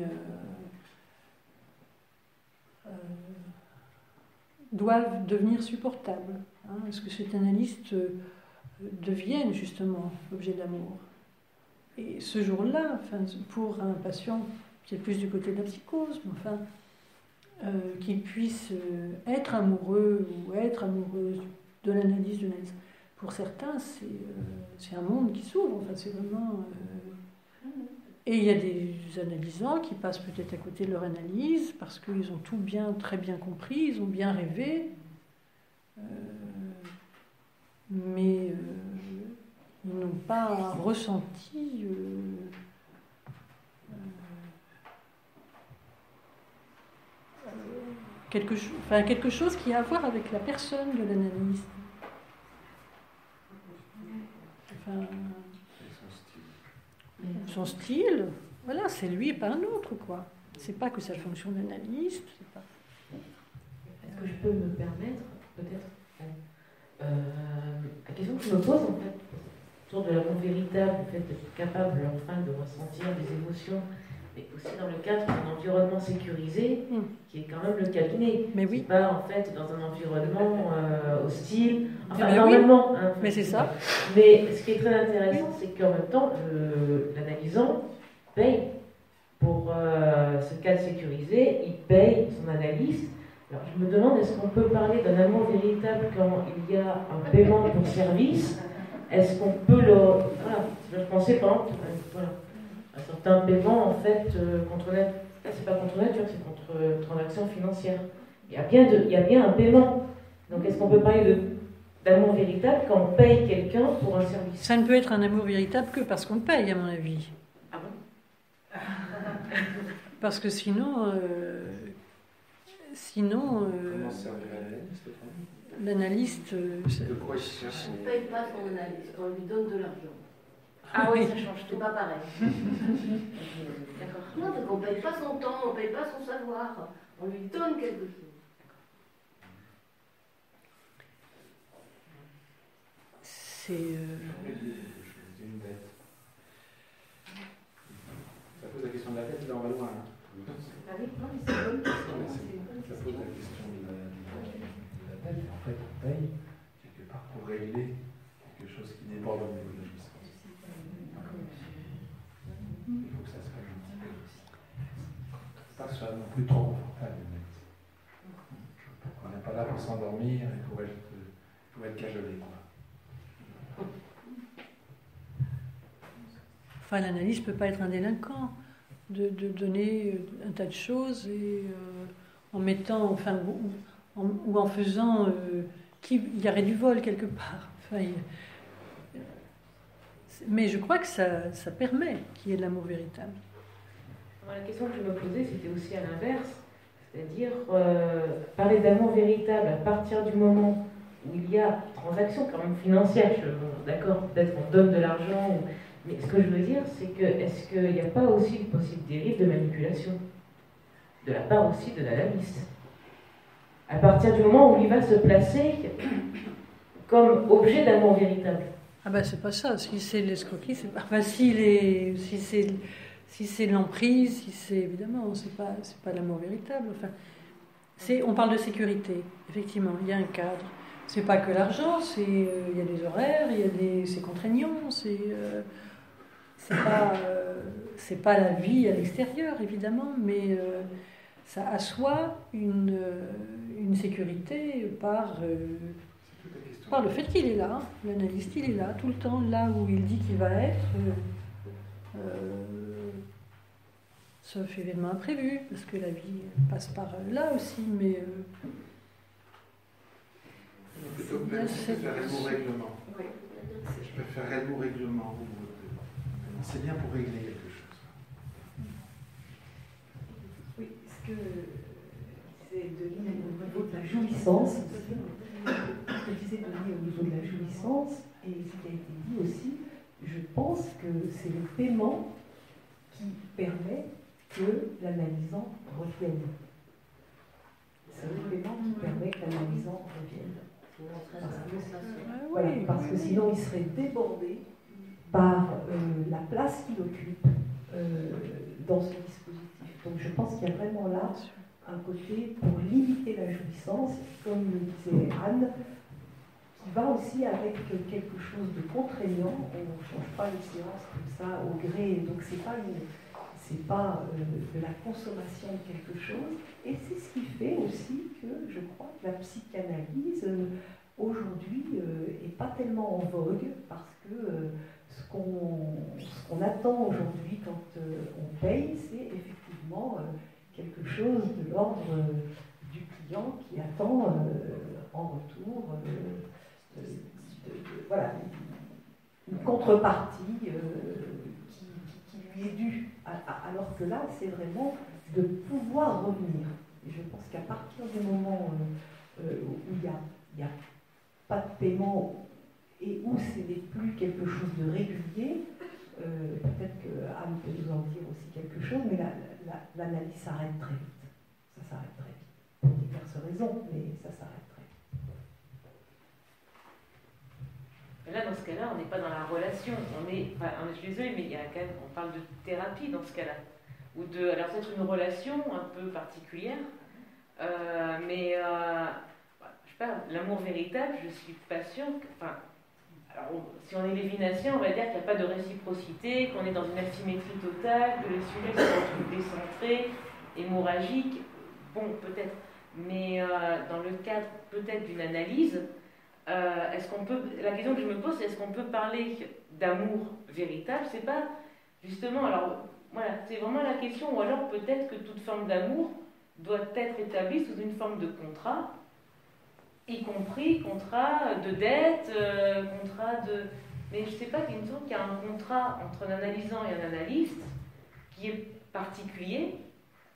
doivent devenir supportables. Hein, est-ce que cet analyste devienne justement l'objet d'amour? Et ce jour-là, enfin, pour un patient qui est plus du côté de la psychose, mais enfin, qu'il puisse être amoureux ou être amoureuse de l'analyse, pour certains, c'est un monde qui s'ouvre. Enfin, c'est vraiment. Et il y a des analysants qui passent peut-être à côté de leur analyse parce qu'ils ont tout très bien compris, ils ont bien rêvé, mais ils n'ont pas ressenti quelque chose qui a à voir avec la personne de l'analyste. Enfin, son style, voilà, c'est lui et pas un autre, quoi. C'est pas que sa fonction d'analyste. Est-ce que je peux me permettre, peut-être, la question que je me pose, en fait, autour de l'amour véritable, le fait d'être capable, enfin, de ressentir des émotions, mais aussi dans le cadre d'un environnement sécurisé, qui est quand même le cabinet. Mais oui. C'est pas, en fait, dans un environnement hostile. Enfin, mais normalement. Oui. Hein, mais c'est ça. Mais ce qui est très intéressant, c'est qu'en même temps, l'analysant paye pour ce cadre sécurisé, il paye son analyse. Alors, je me demande, est-ce qu'on peut parler d'un amour véritable quand il y a un paiement pour service? Est-ce qu'on peut le... Voilà, je pensais, par exemple, voilà, un certain paiement, en fait, contre nature. C'est pas contre nature, c'est contre transaction financière. Il y a bien un paiement. Donc, est-ce qu'on peut parler d'amour véritable quand on paye quelqu'un pour un service? Ça ne peut être un amour véritable que parce qu'on paye, à mon avis. Ah bon? Parce que sinon... Comment servir l'analyste... De quoi il cherche? On ne paye pas son analyste, on lui donne de l'argent. Ah oui, ça change tout. C'est pas pareil. D'accord. Non, donc on ne paye pas son temps, on ne paye pas son savoir. On lui donne quelque chose. C'est... une dette. Ça pose la question de la dette, là on va loin. Hein. Ah oui, non, mais c'est bonne question. Ça pose la question de la dette, et en fait on paye quelque part pour régler quelque chose qui déborde au niveau de la jouissance. Il faut que ça se fasse un petit peu. Pas que ce soit non plus trop confortable. On n'est pas là pour s'endormir et pour être cajolé. Enfin, l'analyse ne peut pas être un délinquant, de donner un tas de choses et en mettant, enfin, ou en faisant qu'il y aurait du vol quelque part. Enfin, mais je crois que ça permet qu'il y ait de l'amour véritable. La question que je me posais, c'était aussi à l'inverse, c'est-à-dire parler d'amour véritable à partir du moment où il y a transaction quand même financière. D'accord, peut-être on donne de l'argent, mais ce que je veux dire, c'est que est-ce qu'il n'y a pas aussi une possible dérive de manipulation de la part aussi de l'analyste, à partir du moment où il va se placer comme objet d'amour véritable? Ah ben c'est pas ça. Si c'est l'escroquerie, c'est pas. Enfin, si c'est l'emprise, si c'est évidemment, c'est pas l'amour véritable. Enfin, on parle de sécurité. Effectivement, il y a un cadre. C'est pas que l'argent. Il y a des horaires, c'est contraignant. C'est pas la vie à l'extérieur, évidemment, mais ça assoit une sécurité par le fait qu'il est là. L'analyste, il est là tout le temps, là où il dit qu'il va être. sauf événement imprévu, parce que la vie passe par là aussi, mais... Plutôt que je préférerais le mot règlement. Je préférerais le mot règlement. C'est bien pour régler quelque chose. Oui, ce que disait Denis au niveau de la jouissance, ce que disait Denis au niveau de la jouissance, et ce qui a été dit aussi, je pense que c'est le paiement qui permet que l'analysant revienne. C'est le paiement qui permet que l'analysant revienne. Voilà, parce que sinon il serait débordé par la place qu'il occupe dans ce dispositif. Donc je pense qu'il y a vraiment là un côté pour limiter la jouissance, comme le disait Anne, qui va aussi avec quelque chose de contraignant. On ne change pas les séances comme ça au gré, donc c'est pas de la consommation de quelque chose. Et c'est ce qui fait aussi que je crois que la psychanalyse aujourd'hui n'est pas tellement en vogue, parce que ce qu'on attend aujourd'hui quand on paye, c'est effectivement quelque chose de l'ordre du client qui attend en retour voilà, une contrepartie qui lui est due. Alors que là, c'est vraiment de pouvoir revenir. Et je pense qu'à partir du moment où il n'y a pas de paiement et où ce n'est plus quelque chose de régulier, peut-être que Anne peut nous en dire aussi quelque chose, mais l'analyse s'arrête très vite. Ça s'arrête très vite. Pour diverses raisons, mais ça s'arrête très vite. Et là, dans ce cas-là, on n'est pas dans la relation. Je suis désolée, mais il y a quand même, on parle de thérapie dans ce cas-là. Ou de, alors peut-être une relation un peu particulière, mais je sais pas, l'amour véritable, je suis pas sûre que, alors, si on est lévinassien, on va dire qu'il n'y a pas de réciprocité, qu'on est dans une asymétrie totale, que les sujets se retrouvent décentrés, hémorragiques, bon, peut-être. Mais dans le cadre peut-être d'une analyse, est-ce qu'on peut, la question que je me pose, c'est est-ce qu'on peut parler d'amour véritable? C'est pas justement, alors voilà, c'est vraiment la question, ou alors peut-être que toute forme d'amour doit être établie sous une forme de contrat, y compris contrat de dette, contrat de... Mais je ne sais pas, il me semble qu'il y a un contrat entre un analysant et un analyste qui est particulier.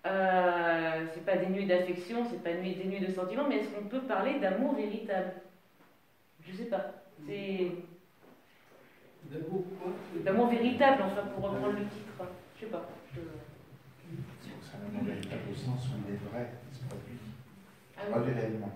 C'est pas dénué d'affection, c'est pas dénué de sentiments, mais est-ce qu'on peut parler d'amour véritable? Je sais pas. C'est... D'amour quoi? D'amour véritable, enfin, pour reprendre le titre. Je sais pas. C'est un amour véritable au sens où il est vrai, il se produit. Produit réellement.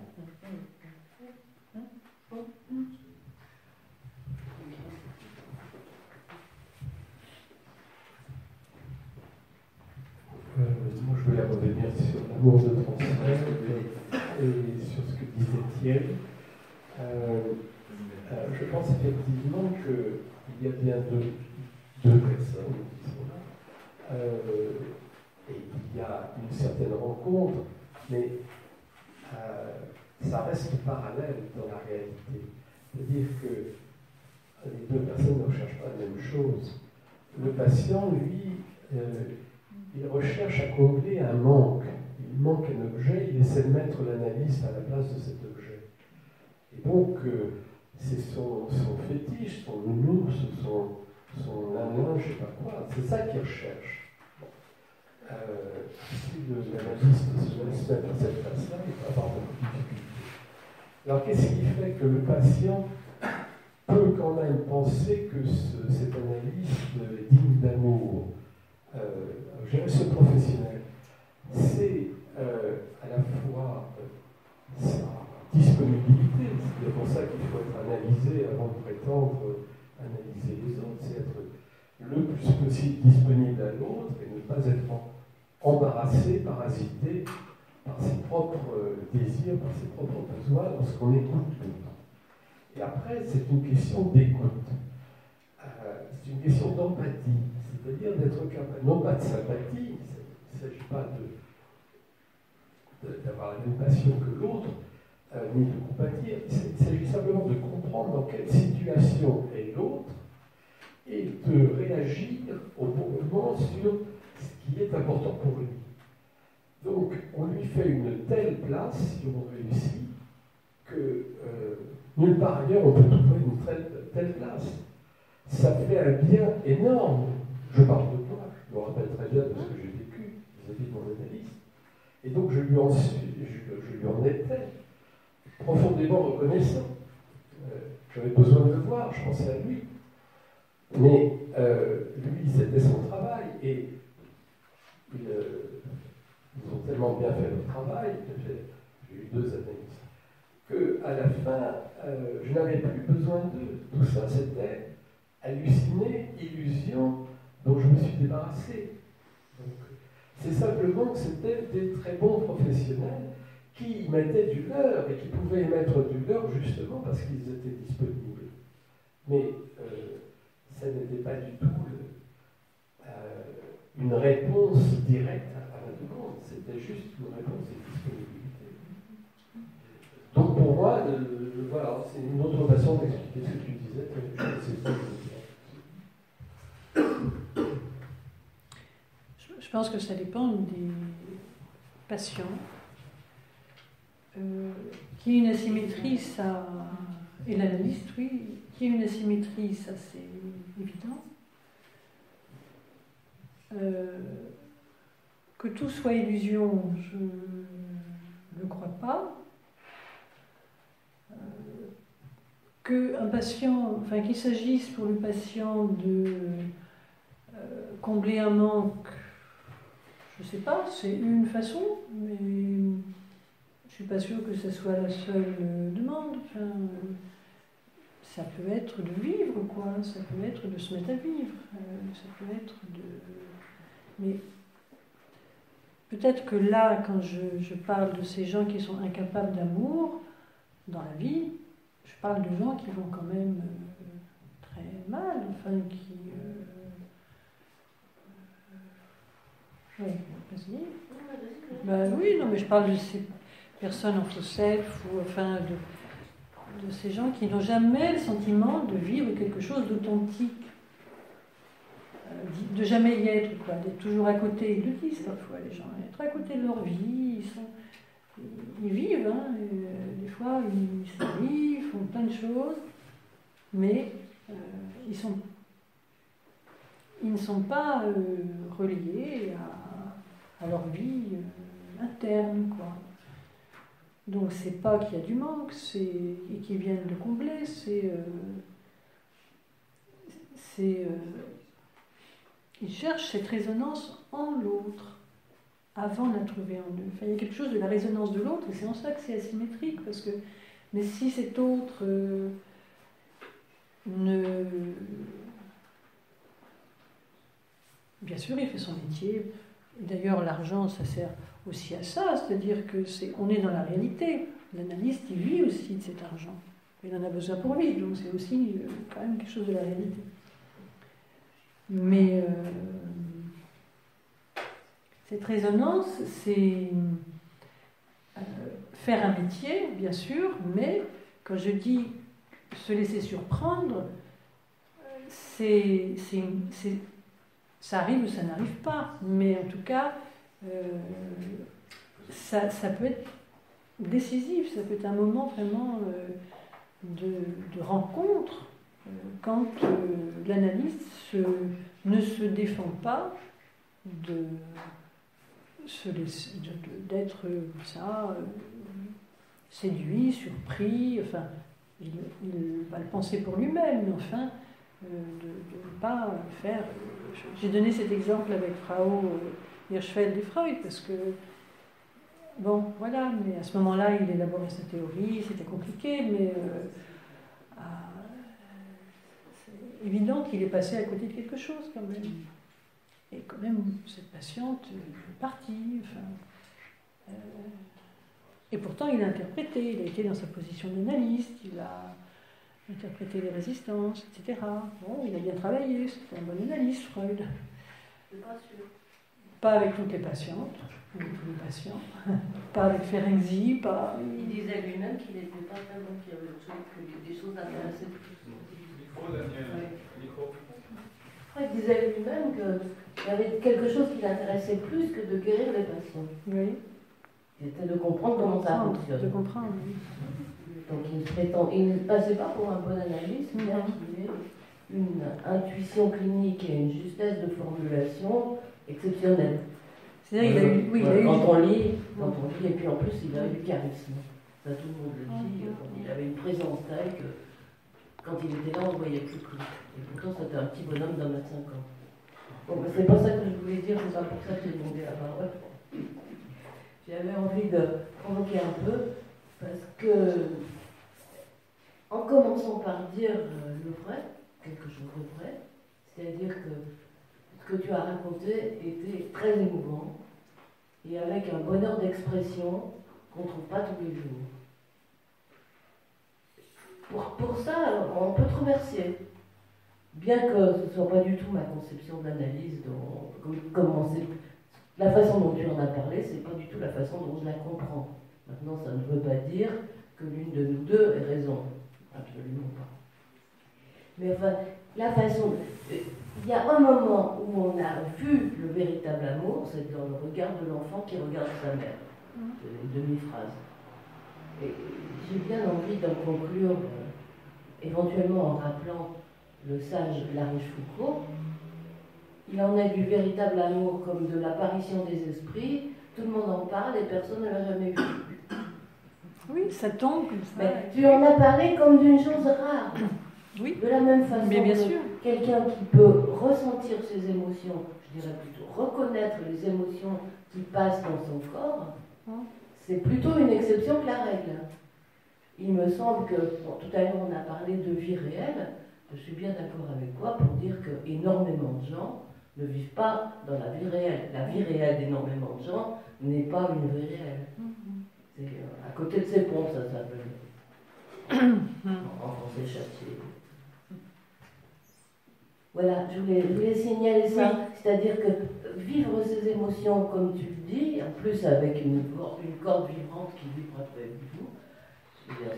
Moi, je voulais revenir sur l'amour de transfert et sur ce que disait Thierry. Je pense effectivement qu'il y a bien deux personnes qui sont là. Et il y a une certaine rencontre, mais ça reste parallèle dans la réalité. C'est-à-dire que les deux personnes ne recherchent pas la même chose. Le patient, lui, il recherche à combler un manque. Il manque un objet, il essaie de mettre l'analyste à la place de cet objet. Et donc, c'est son fétiche, son nounours, son nanin, je ne sais pas quoi. C'est ça qu'il recherche. Si l'analyste se laisse mettre à cette place-là, il va avoir beaucoup de difficultés. Alors, qu'est-ce qui fait que le patient peut quand même penser que cet analyste est digne d'amour? Je dirais ce professionnel, c'est à la fois sa disponibilité, c'est pour ça qu'il faut être analysé avant de prétendre analyser les autres, c'est être le plus possible disponible à l'autre et ne pas être embarrassé, parasité par ses propres désirs, par ses propres besoins lorsqu'on écoute l'autre. Et après, c'est une question d'écoute, c'est une question d'empathie. C'est-à-dire d'être capable, non pas de sympathie, il ne s'agit pas d'avoir la même passion que l'autre, ni de compatir, il s'agit simplement de comprendre dans quelle situation est l'autre et de réagir au bon moment sur ce qui est important pour lui. Donc, on lui fait une telle place, si on réussit, que nulle part ailleurs on peut trouver une telle place. Ça fait un bien énorme. Je parle de moi, je me rappelle très bien de ce que j'ai vécu vis-à-vis de mon analyse. Et donc, je lui en étais profondément reconnaissant. J'avais besoin de le voir, je pensais à lui. Mais lui, c'était son travail. Et ils ont tellement bien fait leur travail, j'ai eu 2 analyses, qu'à la fin, je n'avais plus besoin d'eux. Tout ça, c'était halluciné, illusion, dont je me suis débarrassé. Donc, c'est simplement que c'était des très bons professionnels qui mettaient du leur et qui pouvaient mettre du leur justement parce qu'ils étaient disponibles. Mais ça n'était pas du tout une réponse directe à la demande, c'était juste une réponse de disponibilité. Donc pour moi, voilà, c'est une autre façon d'expliquer ce que tu disais. Je pense que ça dépend des patients. Qui ait une asymétrie, ça, et l'analyste, oui, qui ait une asymétrie, ça c'est évident. Que tout soit illusion, je ne crois pas. Qu'un patient, enfin qu'il s'agisse pour le patient de combler un manque, je ne sais pas, c'est une façon, mais je ne suis pas sûre que ce soit la seule demande. Enfin, ça peut être de vivre, quoi. Ça peut être de se mettre à vivre. Ça peut être de... Mais peut-être que là, quand je parle de ces gens qui sont incapables d'amour dans la vie, je parle de gens qui vont quand même très mal, enfin qui... vas-y. Ben oui, non, mais je parle de ces personnes en faux self, ou enfin de ces gens qui n'ont jamais le sentiment de vivre quelque chose d'authentique. De jamais y être, quoi, d'être toujours à côté. Ils le disent parfois, les gens, être à côté de leur vie, ils vivent, hein, des fois ils s'arrivent, ils font plein de choses, mais ils ne sont pas reliés à leur vie interne, quoi. Donc c'est pas qu'il y a du manque, et qu'ils viennent de combler, ils cherchent cette résonance en l'autre, avant de la trouver en eux. Enfin, il y a quelque chose de la résonance de l'autre, et c'est en ça que c'est asymétrique, parce que, mais si cet autre Bien sûr, il fait son métier, et d'ailleurs l'argent, ça sert aussi à ça, c'est-à-dire qu'on est dans la réalité. L'analyste, il vit aussi de cet argent. Il en a besoin pour vivre, donc c'est aussi quand même quelque chose de la réalité. Mais cette résonance, c'est faire un métier, bien sûr, mais quand je dis se laisser surprendre, ça arrive ou ça n'arrive pas. Mais en tout cas, ça peut être décisif, ça peut être un moment vraiment de rencontre quand l'analyste ne se défend pas d'être ça, séduit, surpris, enfin, il va le penser pour lui-même, mais enfin, de ne pas faire... J'ai donné cet exemple avec Frau Hirschfeld et Freud, parce que, bon, voilà, mais à ce moment-là, il élaborait sa théorie, c'était compliqué, mais c'est évident qu'il est passé à côté de quelque chose, quand même. Et quand même, cette patiente est partie, enfin... et pourtant, il a interprété, il a été dans sa position d'analyste, il a interprété les résistances, etc. Bon, il a bien travaillé, c'était un bon analyste, Freud. Pas avec toutes les patientes, ou tous les patients, pas avec Ferenczi, pas... Il disait lui-même qu'il n'était pas tellement qu'il y avait des choses intéressantes. Micro, Daniel. Ouais. Micro. Il disait lui-même qu'il y avait quelque chose qui l'intéressait plus que de guérir les patients. Oui. C'était de comprendre comment ça fonctionne. De comprendre, oui. Donc il ne passait pas pour un bon analyste, bien qu'il ait une intuition clinique et une justesse de formulation exceptionnelle. C'est-à-dire qu'il a eu, oui, il a eu. Quand on lit, et puis en plus il a eu du charisme. Ça tout le monde le dit, il avait une présence telle que quand il était là on ne voyait plus que. Et pourtant c'était un petit bonhomme d'1,5 m. Bon, ben, c'est pas ça que je voulais dire, c'est pas pour ça que j'ai demandé la parole. J'avais envie de provoquer un peu, parce que en commençant par dire le vrai, quelque chose de vrai, c'est-à-dire que ce que tu as raconté était très émouvant et avec un bonheur d'expression qu'on ne trouve pas tous les jours. Pour ça, on peut te remercier. Bien que ce ne soit pas du tout ma conception de l'analyse, la façon dont tu en as parlé, c'est pas du tout la façon dont je la comprends. Maintenant, ça ne veut pas dire que l'une de nous deux ait raison. Absolument pas. Mais enfin, la façon. Il y a un moment où on a vu le véritable amour, c'est dans le regard de l'enfant qui regarde sa mère. C'est une demi-phrase. Et j'ai bien envie d'en conclure, éventuellement en rappelant le sage Lariche-Foucault. Il en est du véritable amour comme de l'apparition des esprits. Tout le monde en parle et personne ne l'a jamais vu. Oui, ça tombe comme ça. Mais tu en as parlé comme d'une chose rare. Oui. De la même façon Mais bien que sûr. quelqu'un qui peut ressentir ses émotions, je dirais plutôt reconnaître les émotions qui passent dans son corps, c'est plutôt une exception que la règle. Il me semble que, bon, tout à l'heure on a parlé de vie réelle, je suis bien d'accord avec toi pour dire qu'énormément de gens ne vivent pas dans la vie réelle. La vie réelle d'énormément de gens n'est pas une vie réelle. C'est à côté de ces ponts, ça s'appelle. En français, châtier. Voilà, je voulais signaler ça. Oui. C'est-à-dire que vivre ces émotions, comme tu le dis, en plus avec une corde vibrante qui vibre avec vous, je veux dire,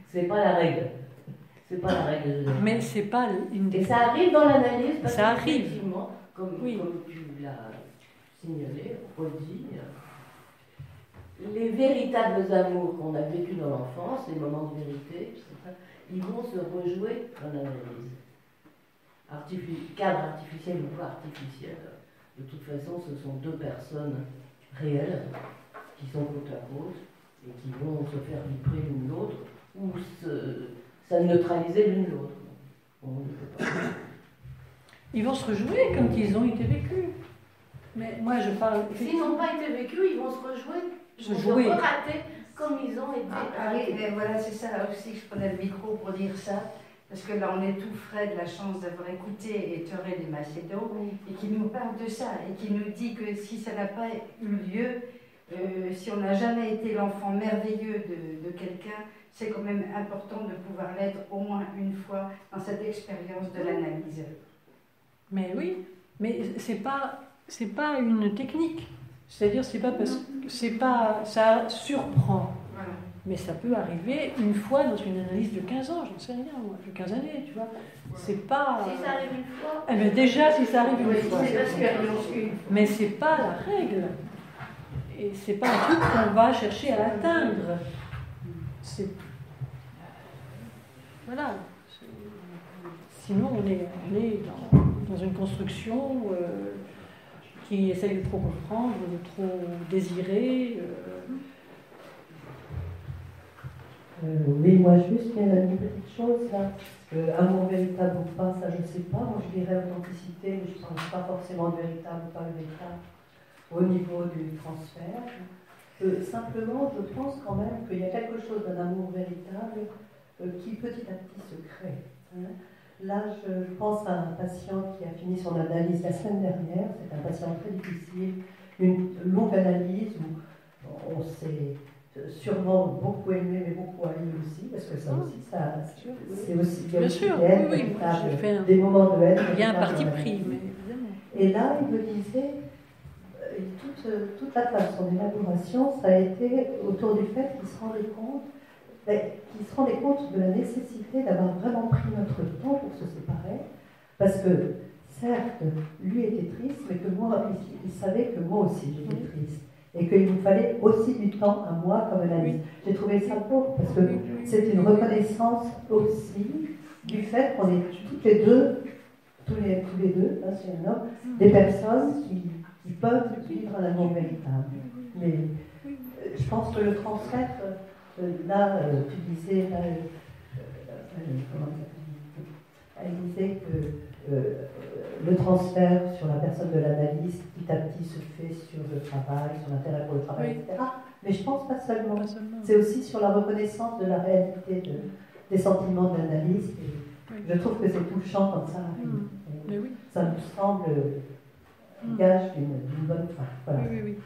c'est pas la règle. C'est pas la règle. Mais c'est pas une des... Et ça arrive dans l'analyse parce ça que arrive. Effectivement, comme tu l'as signalé, redit, les véritables amours qu'on a vécus dans l'enfance, les moments de vérité, ils vont se rejouer dans l'analyse. Cadre artificiel ou pas artificiel, de toute façon, ce sont deux personnes réelles qui sont côte à côte et qui vont se faire vibrer l'une l'autre ou ça neutraliser l'une l'autre. Ils vont se rejouer quand ils ont été vécus. Mais moi, je parle... S'ils n'ont pas été vécus, ils vont se rejouer. Ils vont se rater comme ils ont été. Oui, mais voilà, c'est ça aussi que je prenais le micro pour dire ça. Parce que là, on est tout frais de la chance d'avoir écouté Ettore de Macedo et qui nous parle de ça et qui nous dit que si ça n'a pas eu lieu, si on n'a jamais été l'enfant merveilleux de quelqu'un, c'est quand même important de pouvoir l'être au moins une fois dans cette expérience de l'analyse. Mais oui, mais c'est pas une technique. C'est-à-dire, c'est pas parce que ça surprend. Voilà. Mais ça peut arriver une fois dans une analyse de 15 ans, j'en sais rien, moi, de 15 années, tu vois. C'est pas... Si ça arrive une fois... Eh bien, déjà, si ça arrive une fois. C'est l'expérience une fois. Mais c'est pas la règle. Et c'est pas un truc qu'on va chercher à atteindre. C'est... Voilà. Sinon, on est dans une construction qui essaye de trop comprendre, de trop désirer. Oui, moi juste, il y a une petite chose là. Amour véritable ou pas, ça je ne sais pas. Moi je dirais authenticité, mais je ne pense pas forcément de véritable ou pas le véritable au niveau du transfert. Simplement, je pense quand même qu'il y a quelque chose d'un amour véritable qui petit à petit se crée. Hein. Là, je pense à un patient qui a fini son analyse la semaine dernière. C'est un patient très difficile, une longue analyse où on s'est sûrement beaucoup aimé, mais beaucoup haï aussi, parce que ça aussi, c'est aussi bien sûr, oui, j'ai fait des moments de haine. Il y a un parti pris, mais évidemment. Et là, il me disait, toute la phase de son élaboration, ça a été autour du fait qu'il se rendait compte qui se rendait compte de la nécessité d'avoir vraiment pris notre temps pour se séparer, parce que, certes, lui était triste, mais que moi, il savait que moi aussi j'étais triste, et qu'il nous fallait aussi du temps à moi comme analyse. J'ai trouvé ça beau, parce que c'est une reconnaissance aussi du fait qu'on est toutes les deux, tous les deux, hein, c'est un homme, des personnes qui peuvent vivre un amour véritable. Mais je pense que le transfert, là, tu disais, elle disait que le transfert sur la personne de l'analyste, petit à petit, se fait sur le travail, sur l'intérêt pour le travail, etc. Mais je pense pas seulement. C'est aussi sur la reconnaissance de la réalité des sentiments de l'analyste. Je trouve que c'est touchant quand ça arrive. Ça nous semble gage d'une bonne fin. Voilà. Oui.